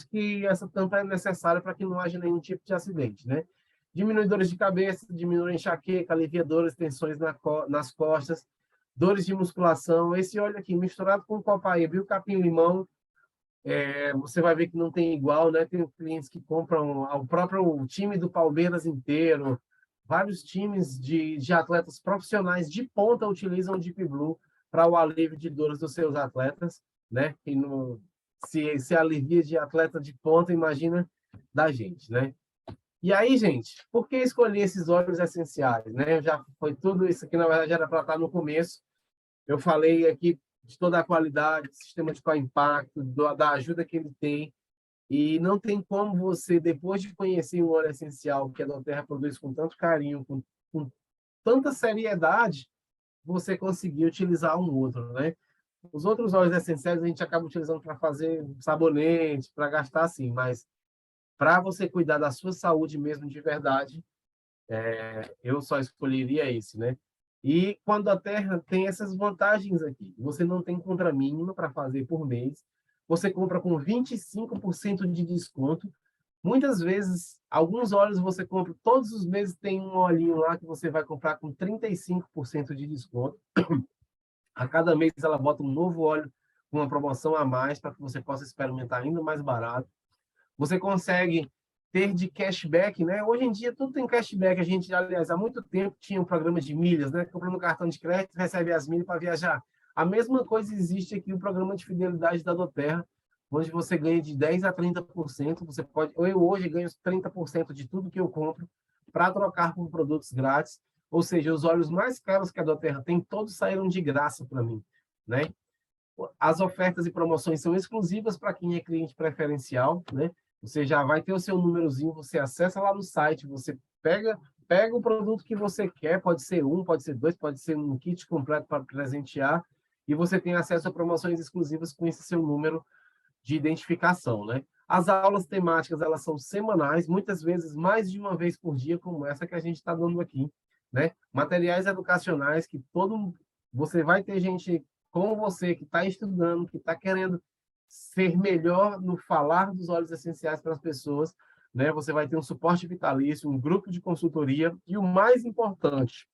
que essa tampa é necessária para que não haja nenhum tipo de acidente, né? Diminuidores de cabeça, diminui enxaqueca, alivia dores, tensões nas costas, dores de musculação. Esse óleo aqui, misturado com copaíba e o capim-limão, você vai ver que não tem igual, né? Tem clientes que compram o próprio time do Palmeiras inteiro, vários times de atletas profissionais de ponta utilizam o Deep Blue para o alívio de dores dos seus atletas, né? E se alivia de atleta de ponta, imagina da gente, né? E aí, gente, por que escolher esses óleos essenciais, né? Já foi tudo isso aqui, na verdade, era para estar no começo. Eu falei aqui de toda a qualidade, do sistema de co-impacto, da ajuda que ele tem. E não tem como você, depois de conhecer um óleo essencial que a doTERRA produz com tanto carinho, com tanta seriedade, você conseguir utilizar um outro, né? Os outros óleos essenciais a gente acaba utilizando para fazer sabonete, para gastar assim, mas para você cuidar da sua saúde mesmo de verdade, eu só escolheria esse, né? E quando a Terra tem essas vantagens aqui, você não tem contra mínima para fazer por mês, você compra com 25% de desconto. Muitas vezes, alguns óleos você compra, todos os meses tem um olhinho lá que você vai comprar com 35% de desconto. A cada mês ela bota um novo óleo com uma promoção a mais para que você possa experimentar ainda mais barato. Você consegue ter de cashback, né? Hoje em dia tudo tem cashback. A gente, aliás, há muito tempo tinha um programa de milhas, né? Compra no cartão de crédito, recebe as milhas para viajar. A mesma coisa existe aqui o programa de fidelidade da doTERRA, onde você ganha de 10% a 30%. Você pode, eu hoje ganho 30% de tudo que eu compro para trocar por produtos grátis. Ou seja, os óleos mais caros que a doTERRA tem, todos saíram de graça para mim, né? As ofertas e promoções são exclusivas para quem é cliente preferencial, né? Você já vai ter o seu númerozinho, você acessa lá no site, você pega o produto que você quer, pode ser um, pode ser dois, pode ser um kit completo para presentear, e você tem acesso a promoções exclusivas com esse seu número de identificação, né? As aulas temáticas, elas são semanais, muitas vezes mais de uma vez por dia, como essa que a gente está dando aqui, né? Materiais educacionais que você vai ter gente como você que está estudando, que está querendo ser melhor no falar dos óleos essenciais para as pessoas, né? Você vai ter um suporte vitalício, um grupo de consultoria e o mais importante,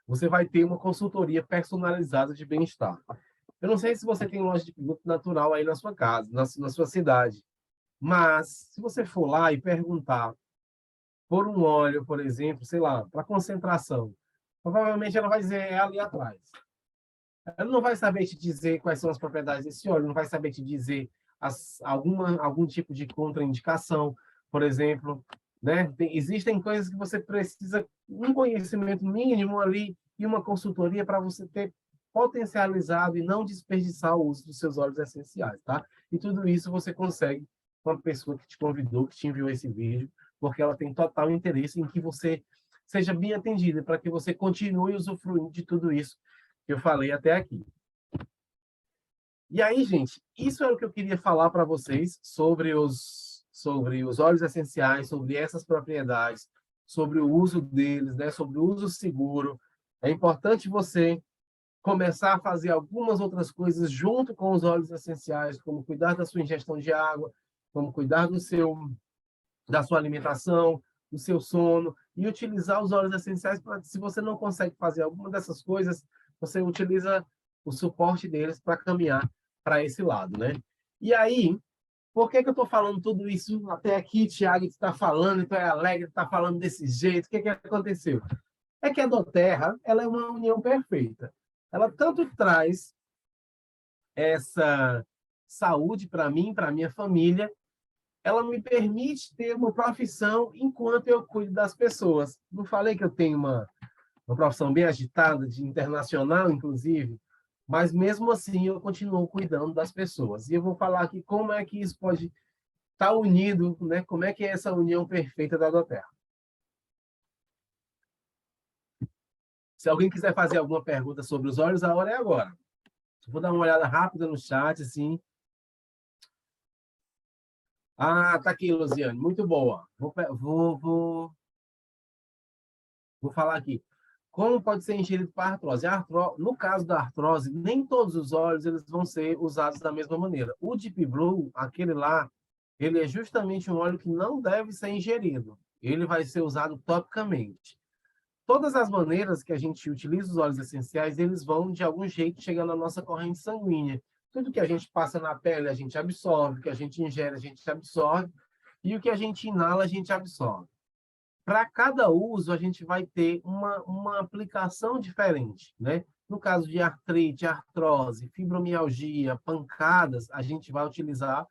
você vai ter uma consultoria personalizada de bem-estar. Eu não sei se você tem loja de produto natural aí na sua casa, na sua cidade, mas se você for lá e perguntar por um óleo, por exemplo, sei lá, para concentração, provavelmente ela vai dizer é ali atrás. Ela não vai saber te dizer quais são as propriedades desse óleo, não vai saber te dizer algum tipo de contraindicação, por exemplo, né? Existem coisas que você precisa um conhecimento mínimo ali e uma consultoria para você ter potencializado e não desperdiçar o uso dos seus óleos essenciais, tá? E tudo isso você consegue com a pessoa que te convidou, que te enviou esse vídeo, porque ela tem total interesse em que você seja bem atendida, para que você continue usufruindo de tudo isso que eu falei até aqui. E aí, gente, isso é o que eu queria falar para vocês sobre os óleos essenciais, sobre essas propriedades, sobre o uso deles, né? Sobre o uso seguro. É importante você começar a fazer algumas outras coisas junto com os óleos essenciais, como cuidar da sua ingestão de água, como cuidar da sua alimentação, do seu sono, e utilizar os óleos essenciais para, se você não consegue fazer alguma dessas coisas, você utiliza o suporte deles para caminhar para esse lado, né? E aí, por que eu estou falando tudo isso até aqui, Thiago, está falando, então é alegre, está falando desse jeito, o que aconteceu? É que a doTERRA, ela é uma união perfeita. Ela tanto traz essa saúde para mim, para minha família, ela me permite ter uma profissão enquanto eu cuido das pessoas. Não falei que eu tenho uma profissão bem agitada, de internacional, inclusive, mas mesmo assim eu continuo cuidando das pessoas. E eu vou falar aqui como é que isso pode estar unido, né? Como é que é essa união perfeita da doTERRA. Se alguém quiser fazer alguma pergunta sobre os óleos, a hora é agora. Vou dar uma olhada rápida no chat, assim. Ah, tá aqui, Luciane. Muito boa. Vou falar aqui. Como pode ser ingerido para artrose? No caso da artrose, nem todos os óleos eles vão ser usados da mesma maneira. O Deep Blue, aquele lá, ele é justamente um óleo que não deve ser ingerido. Ele vai ser usado topicamente. Todas as maneiras que a gente utiliza os óleos essenciais, eles vão, de algum jeito, chegar na nossa corrente sanguínea. Tudo que a gente passa na pele, a gente absorve. O que a gente ingere, a gente absorve. E o que a gente inala, a gente absorve. Para cada uso, a gente vai ter uma aplicação diferente, né? No caso de artrite, artrose, fibromialgia, pancadas, a gente vai utilizar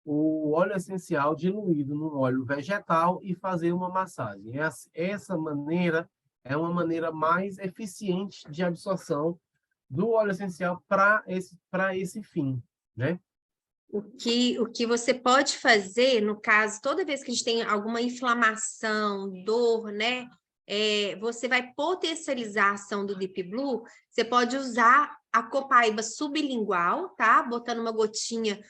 o óleo essencial diluído no óleo vegetal e fazer uma massagem. Essa maneira é uma maneira mais eficiente de absorção do óleo essencial para esse fim, né? O que você pode fazer, no caso, toda vez que a gente tem alguma inflamação, dor, né? Você vai potencializar a ação do Deep Blue, você pode usar a copaíba sublingual, tá? Botando uma gotinha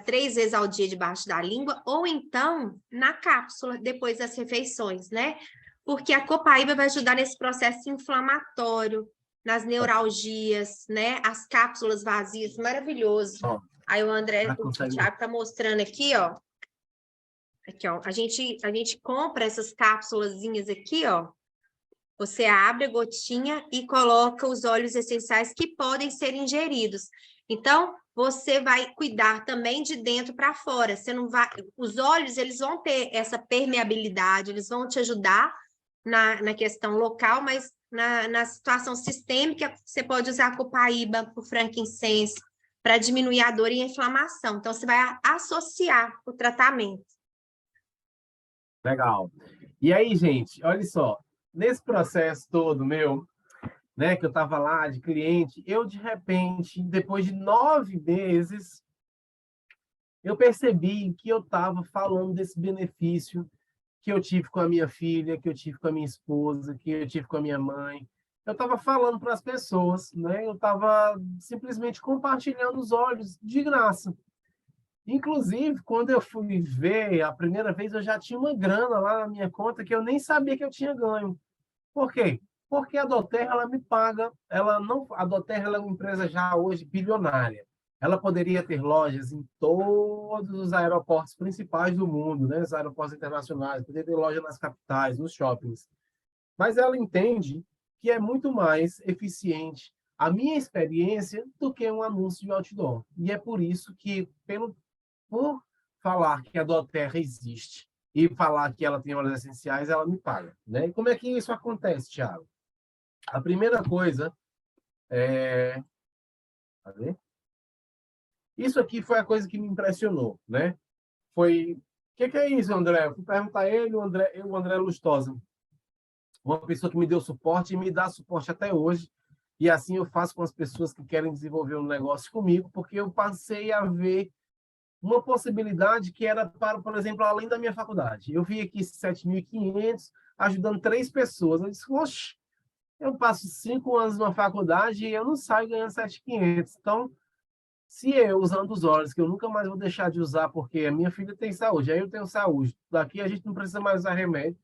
3 vezes ao dia debaixo da língua, ou então na cápsula, depois das refeições, né? Porque a copaíba vai ajudar nesse processo inflamatório, nas neuralgias, né? As cápsulas vazias, maravilhoso. Aí o Thiago tá mostrando aqui, ó. Aqui, ó. A gente compra essas cápsulazinhas aqui, ó. Você abre a gotinha e coloca os óleos essenciais que podem ser ingeridos. Então, você vai cuidar também de dentro para fora. Você não vai... Os óleos, eles vão ter essa permeabilidade, eles vão te ajudar na questão local, mas na situação sistêmica, você pode usar a copaíba, o frankincense, para diminuir a dor e a inflamação. Então, você vai associar o tratamento. Legal. E aí, gente, olha só. Nesse processo todo meu, né, que eu estava lá de cliente, eu, de repente, depois de 9 meses, eu percebi que eu estava falando desse benefício que eu tive com a minha filha, que eu tive com a minha esposa, que eu tive com a minha mãe. Eu estava falando para as pessoas, né? Eu estava simplesmente compartilhando os óleos de graça. Inclusive, quando eu fui ver a primeira vez, eu já tinha uma grana lá na minha conta que eu nem sabia que eu tinha ganho. Por quê? Porque a doTERRA, ela me paga, a doTERRA ela é uma empresa já hoje bilionária. Ela poderia ter lojas em todos os aeroportos principais do mundo, né? Os aeroportos internacionais, poderia ter loja nas capitais, nos shoppings. Mas ela entende que é muito mais eficiente a minha experiência do que um anúncio de outdoor. E é por isso que, por falar que a doTERRA existe e falar que ela tem óleos essenciais, ela me paga, né? E como é que isso acontece, Thiago? A primeira coisa é... Cadê? Isso aqui foi a coisa que me impressionou, né? Foi... O que é isso, André? Eu fui perguntar a ele, o André Lustosa. Uma pessoa que me deu suporte e me dá suporte até hoje. E assim eu faço com as pessoas que querem desenvolver um negócio comigo, porque eu passei a ver uma possibilidade que era para, por exemplo, além da minha faculdade. Eu vi aqui 7.500 ajudando 3 pessoas. Eu disse, oxe, eu passo 5 anos na faculdade e eu não saio ganhando 7.500. Então, se eu, usando os óleos, que eu nunca mais vou deixar de usar, porque a minha filha tem saúde, aí eu tenho saúde. Daqui a gente não precisa mais usar remédio.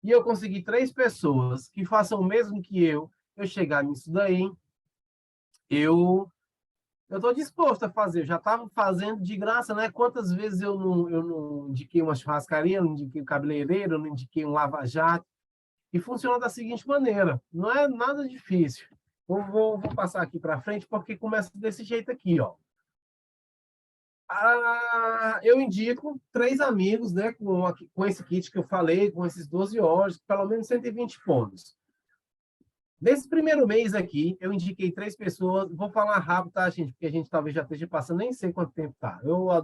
e eu conseguir 3 pessoas que façam o mesmo que eu chegar nisso daí, eu estou disposto a fazer. Eu já estava fazendo de graça, né? Quantas vezes eu não indiquei uma churrascaria, não indiquei um cabeleireiro, não indiquei um lava-jato, e funciona da seguinte maneira, não é nada difícil. Eu vou passar aqui para frente, porque começa desse jeito aqui, ó. Eu indico 3 amigos, né, com esse kit que eu falei, com esses 12 óleos, pelo menos 120 pontos. Nesse primeiro mês aqui, eu indiquei 3 pessoas. Vou falar rápido, tá, gente? Porque a gente talvez já esteja passando, nem sei quanto tempo tá.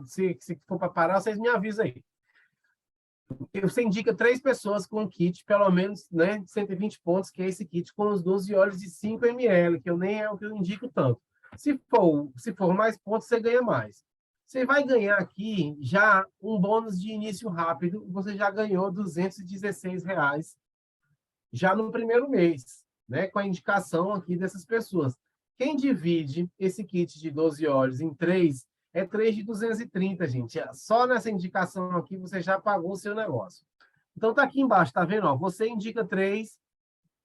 Se for para parar, vocês me avisam aí. Você indica 3 pessoas com um kit, pelo menos, né, 120 pontos, que é esse kit com os 12 óleos de 5 ml, que eu nem é o que eu indico tanto. Se for mais pontos, você ganha mais. Você vai ganhar aqui já um bônus de início rápido, você já ganhou R$ 216 já no primeiro mês, né, com a indicação aqui dessas pessoas. Quem divide esse kit de 12 óleos em 3, é 3 de 230, gente. Só nessa indicação aqui você já pagou o seu negócio. Então tá aqui embaixo, tá vendo? Ó, você indica 3,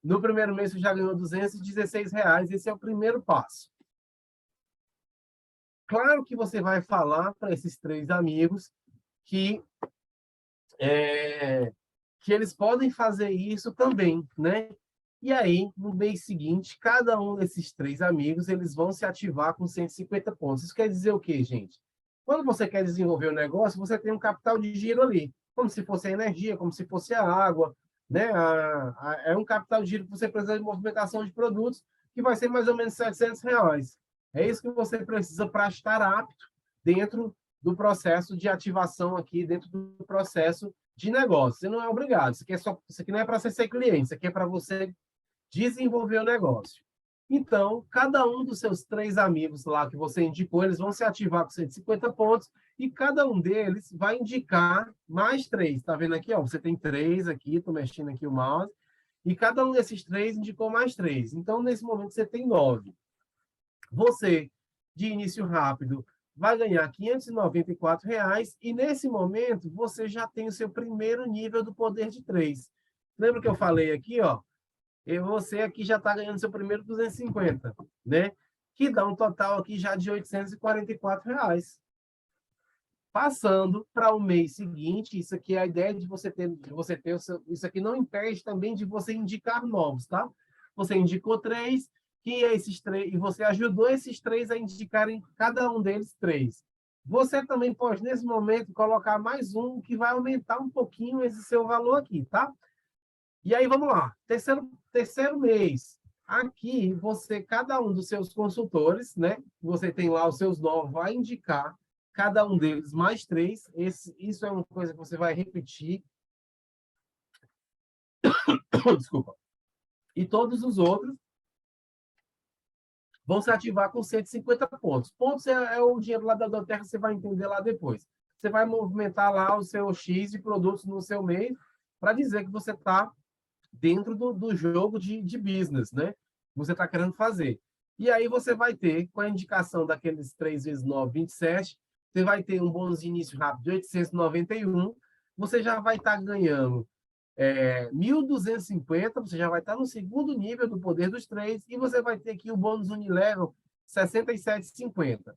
no primeiro mês você já ganhou R$ 216. Esse é o primeiro passo. Claro que você vai falar para esses 3 amigos que eles podem fazer isso também, né? E aí, no mês seguinte, cada um desses 3 amigos, eles vão se ativar com 150 pontos. Isso quer dizer o quê, gente? Quando você quer desenvolver o negócio, você tem um capital de giro ali, como se fosse a energia, como se fosse a água, né? É um capital de giro que você precisa de movimentação de produtos, que vai ser mais ou menos R$ 700. É isso que você precisa para estar apto dentro do processo de ativação aqui, dentro do processo de negócio. Você não é obrigado. Isso aqui não é para ser cliente, isso aqui é para você desenvolver o negócio. Então, cada um dos seus 3 amigos lá que você indicou, eles vão se ativar com 150 pontos e cada um deles vai indicar mais 3. Está vendo aqui? Ó, você tem 3 aqui, estou mexendo aqui o mouse, e cada um desses 3 indicou mais 3. Então, nesse momento, você tem 9. Você, de início rápido, vai ganhar R$ 594 e, nesse momento, você já tem o seu primeiro nível do poder de 3. Lembra que eu falei aqui, ó? E você aqui já está ganhando seu primeiro 250, né? Que dá um total aqui já de R$ 844. Passando para o mês seguinte, isso aqui é a ideia de você ter o seu, isso aqui não impede também de você indicar novos, tá? Você indicou 3, que é esses 3, e você ajudou esses 3 a indicarem cada um deles 3. Você também pode, nesse momento, colocar mais um que vai aumentar um pouquinho esse seu valor aqui, tá? E aí, vamos lá. Terceiro mês. Aqui, cada um dos seus consultores, né? Você tem lá os seus 9, vai indicar cada um deles mais 3. Isso é uma coisa que você vai repetir. Desculpa. E todos os outros vão se ativar com 150 pontos. Pontos é o dinheiro lá da Terra, você vai entender lá depois. Você vai movimentar lá o seu X de produtos no seu mês para dizer que você está dentro do jogo de business, né? Você está querendo fazer. E aí você vai ter, com a indicação daqueles 3 vezes 9, 27, você vai ter um bônus de início rápido de 891, você já vai estar ganhando 1.250, você já vai estar no segundo nível do poder dos 3, e você vai ter aqui o bônus Unilevel 67,50.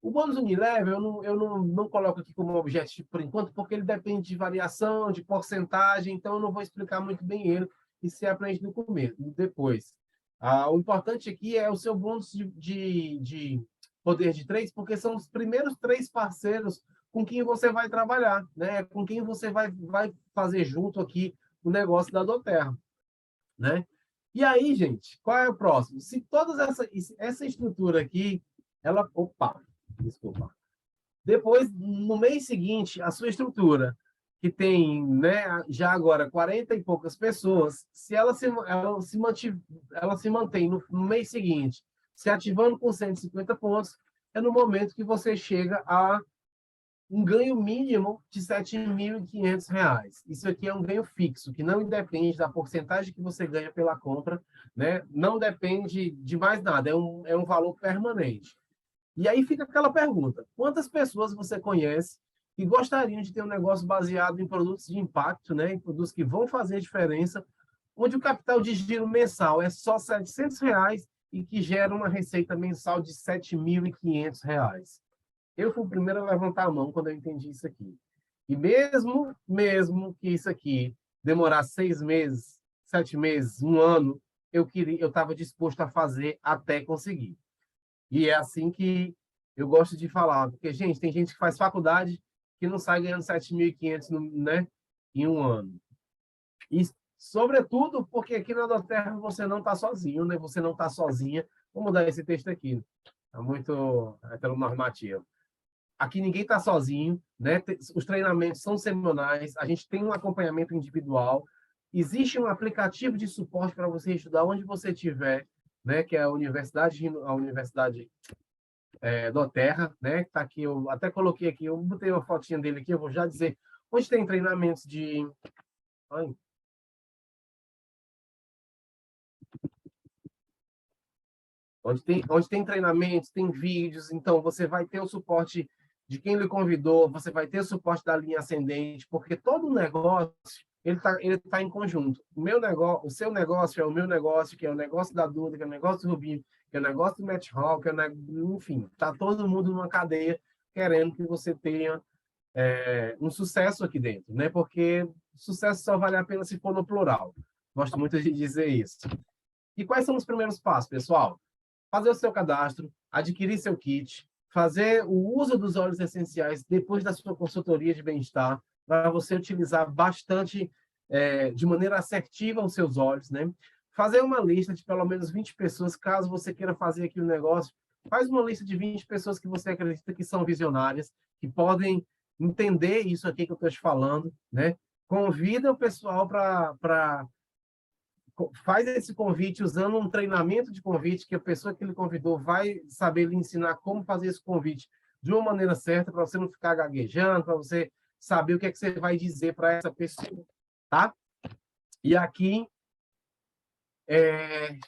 O bônus Unilevel eu não coloco aqui como objetivo por enquanto, porque ele depende de variação, de porcentagem, então eu não vou explicar muito bem ele, e você aprende no começo, depois. O importante aqui é o seu bônus de poder de 3, porque são os primeiros 3 parceiros com quem você vai trabalhar, né? Com quem você vai fazer junto aqui o negócio da Doterra, né? E aí, gente, qual é o próximo? Se toda essa estrutura aqui, ela... Opa! Desculpa. Depois, no mês seguinte, a sua estrutura, que tem, né, já agora 40 e poucas pessoas, se ela se mantém no mês seguinte, se ativando com 150 pontos, é no momento que você chega a um ganho mínimo de R$ 7.500. Isso aqui é um ganho fixo, que não independe da porcentagem que você ganha pela compra, né? Não depende de mais nada, é um valor permanente. E aí fica aquela pergunta: quantas pessoas você conhece que gostariam de ter um negócio baseado em produtos de impacto, né? Em produtos que vão fazer diferença, onde o capital de giro mensal é só R$ 700 e que gera uma receita mensal de R$ 7.500. Eu fui o primeiro a levantar a mão quando eu entendi isso aqui. E mesmo que isso aqui demorar 6 meses, 7 meses, um ano, eu estava disposto a fazer até conseguir. E é assim que eu gosto de falar, porque, gente, tem gente que faz faculdade que não sai ganhando 7.500, né, em um ano. E, sobretudo, porque aqui na Doterra você não está sozinho, né? Você não está sozinha. Vou mudar esse texto aqui. É muito heteronormativo. Aqui ninguém está sozinho, né? Os treinamentos são semanais, a gente tem um acompanhamento individual, existe um aplicativo de suporte para você estudar onde você estiver, né? Que é a Universidade Doterra, né? Tá aqui, eu até coloquei aqui, eu botei uma fotinha dele aqui, eu vou já dizer onde tem treinamentos de... Ai. Onde tem treinamentos, tem vídeos, então você vai ter o suporte de quem lhe convidou, você vai ter o suporte da linha ascendente, porque todo negócio ele tá em conjunto. O meu negócio, o seu negócio é o meu negócio, que é o negócio da Duda, que é o negócio do Rubinho, que é o negócio do Matt Hall, enfim, tá todo mundo numa cadeia querendo que você tenha um sucesso aqui dentro, né? Porque sucesso só vale a pena se for no plural. Gosto muito de dizer isso. E quais são os primeiros passos, pessoal? Fazer o seu cadastro, adquirir seu kit, fazer o uso dos óleos essenciais depois da sua consultoria de bem-estar, para você utilizar bastante, de maneira assertiva os seus óleos, né? Fazer uma lista de pelo menos 20 pessoas, caso você queira fazer aqui um negócio, faz uma lista de 20 pessoas que você acredita que são visionárias, que podem entender isso aqui que eu estou te falando, né? Convida o pessoal para faz esse convite usando um treinamento de convite que a pessoa que ele convidou vai saber lhe ensinar como fazer esse convite de uma maneira certa, para você não ficar gaguejando, para você saber o que é que você vai dizer para essa pessoa, tá? E aqui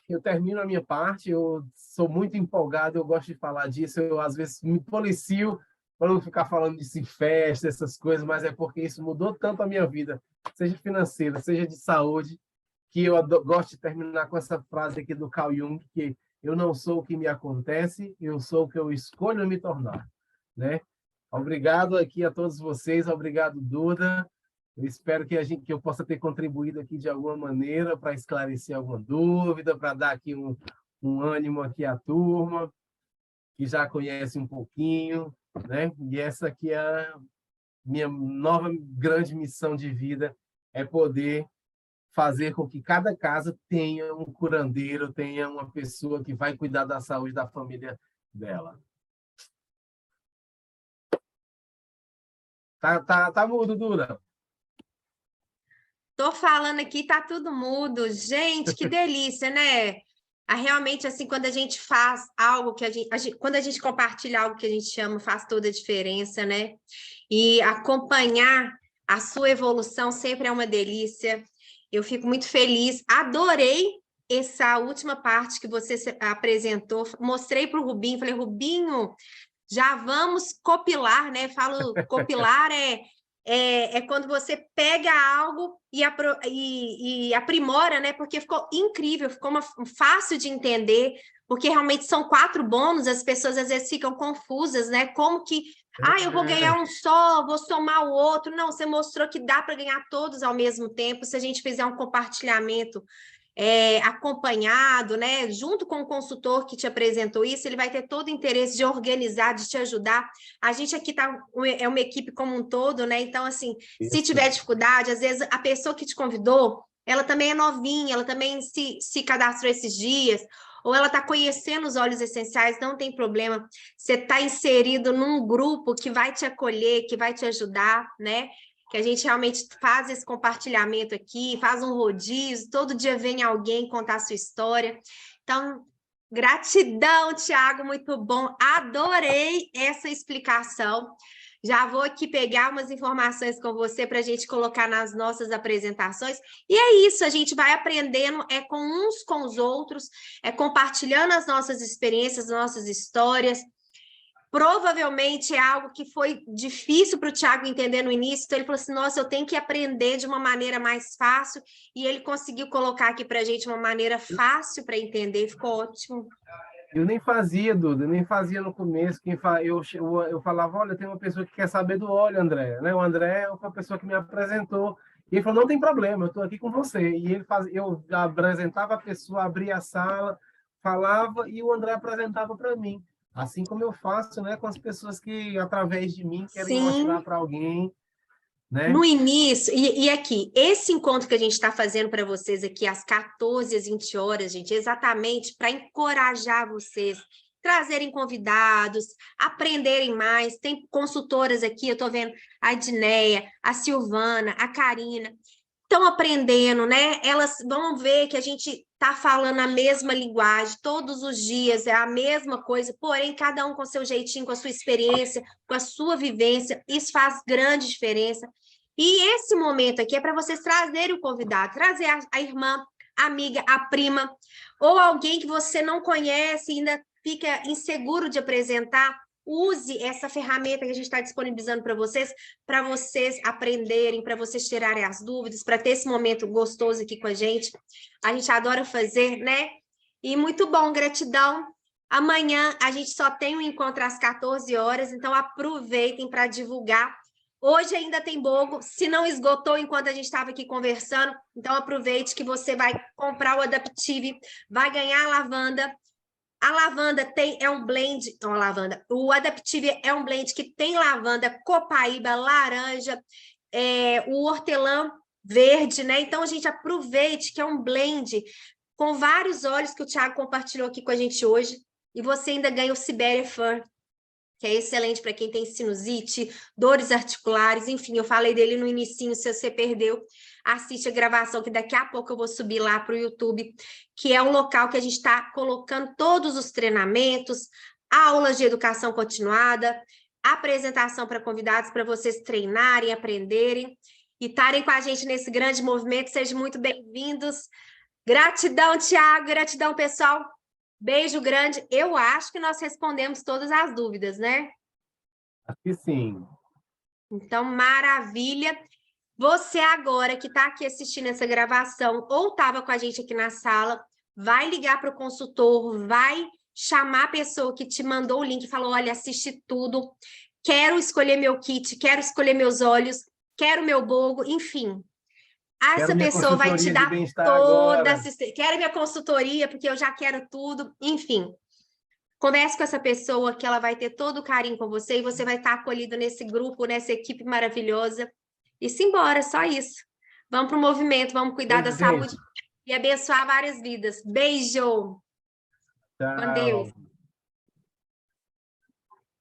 eu termino a minha parte, eu sou muito empolgado, eu gosto de falar disso, eu às vezes me policio para não ficar falando de festa, essas coisas, mas é porque isso mudou tanto a minha vida, seja financeira, seja de saúde, que eu gosto de terminar com essa frase aqui do Carl Jung, que eu não sou o que me acontece, eu sou o que eu escolho me tornar, né? Obrigado aqui a todos vocês, obrigado, Duda. Eu espero que eu possa ter contribuído aqui de alguma maneira para esclarecer alguma dúvida, para dar aqui um ânimo aqui à turma, que já conhece um pouquinho, né? E essa aqui é a minha nova grande missão de vida, é poder fazer com que cada casa tenha um curandeiro, tenha uma pessoa que vai cuidar da saúde da família dela. Tá mudo, Duda. Tô falando aqui, tá tudo mudo. Gente, que delícia, né? Realmente, assim, quando a gente faz algo que quando a gente compartilha algo que a gente chama, faz toda a diferença, né? E acompanhar a sua evolução sempre é uma delícia. Eu fico muito feliz. Adorei essa última parte que você apresentou. Mostrei para o Rubinho, falei, Rubinho, já vamos copilar, né? Falo, copilar é quando você pega algo e aprimora, né? Porque ficou incrível, ficou fácil de entender, porque realmente são 4 bônus, as pessoas às vezes ficam confusas, né? Como que, eu vou ganhar um só, vou somar o outro. Não, você mostrou que dá para ganhar todos ao mesmo tempo, se a gente fizer um compartilhamento acompanhado, né, junto com o consultor que te apresentou isso, ele vai ter todo o interesse de organizar, de te ajudar. A gente aqui é uma equipe como um todo, né? Então, assim, se tiver dificuldade, às vezes a pessoa que te convidou, ela também é novinha, ela também se cadastrou esses dias, ou ela está conhecendo os óleos essenciais, não tem problema. Você está inserido num grupo que vai te acolher, que vai te ajudar, né? Que a gente realmente faz esse compartilhamento aqui, faz um rodízio, todo dia vem alguém contar a sua história. Então, gratidão, Tiago, muito bom. Adorei essa explicação. Já vou aqui pegar umas informações com você para a gente colocar nas nossas apresentações. E é isso, a gente vai aprendendo com uns com os outros, compartilhando as nossas experiências, as nossas histórias. provavelmente é algo que foi difícil para o Thiago entender no início, então ele falou assim, nossa, eu tenho que aprender de uma maneira mais fácil, e ele conseguiu colocar aqui para a gente uma maneira fácil para entender, ficou ótimo. Eu nem fazia, Duda, eu nem fazia no começo. Eu falava, olha, tem uma pessoa que quer saber do óleo, André. Né? O André é uma pessoa que me apresentou. E ele falou, não tem problema, eu estou aqui com você. E eu apresentava a pessoa, abria a sala, falava e o André apresentava para mim. Assim como eu faço, né, com as pessoas que, através de mim, querem mostrar para alguém. Né? No início, e aqui, esse encontro que a gente está fazendo para vocês aqui às 14 às 20 horas, gente, exatamente para encorajar vocês, trazerem convidados, aprenderem mais. Tem consultoras aqui, eu estou vendo a Edneia, a Silvana, a Karina, estão aprendendo, né? Elas vão ver que a gente está falando a mesma linguagem todos os dias, é a mesma coisa, porém, cada um com seu jeitinho, com a sua experiência, com a sua vivência, isso faz grande diferença. E esse momento aqui é para vocês trazerem o convidado, trazer a irmã, a amiga, a prima, ou alguém que você não conhece e ainda fica inseguro de apresentar. Use essa ferramenta que a gente está disponibilizando para vocês aprenderem, para vocês tirarem as dúvidas, para ter esse momento gostoso aqui com a gente. A gente adora fazer, né? E muito bom, gratidão. Amanhã a gente só tem um encontro às 14 horas, então aproveitem para divulgar. Hoje ainda tem bogo, se não esgotou enquanto a gente estava aqui conversando, então aproveite que você vai comprar o Adaptive, vai ganhar a lavanda. A lavanda é um blend, não, a lavanda, o Adaptive é um blend que tem lavanda, copaíba, laranja, o hortelã verde, né? Então, a gente aproveite que é um blend com vários óleos que o Thiago compartilhou aqui com a gente hoje, e você ainda ganha o Siberia Fur, que é excelente para quem tem sinusite, dores articulares, enfim, eu falei dele no inicinho, se você perdeu, assiste a gravação, que daqui a pouco eu vou subir lá para o YouTube, que é um local que a gente está colocando todos os treinamentos, aulas de educação continuada, apresentação para convidados, para vocês treinarem, aprenderem, e estarem com a gente nesse grande movimento. Sejam muito bem-vindos. Gratidão, Thiago, gratidão, pessoal. Beijo grande. Eu acho que nós respondemos todas as dúvidas, né? Acho que sim. Então, maravilha. Você agora que está aqui assistindo essa gravação ou estava com a gente aqui na sala, vai ligar para o consultor, vai chamar a pessoa que te mandou o link e falou, olha, assiste tudo, quero escolher meu kit, quero escolher meus óleos, quero meu bogo, enfim. Essa pessoa vai te dar toda a assistência. Quero minha consultoria, porque eu já quero tudo. Enfim, converse com essa pessoa que ela vai ter todo o carinho com você e você vai estar acolhido nesse grupo, nessa equipe maravilhosa. E simbora, só isso. Vamos para o movimento, vamos cuidar da saúde e abençoar várias vidas. Beijo! Tchau. Com Deus!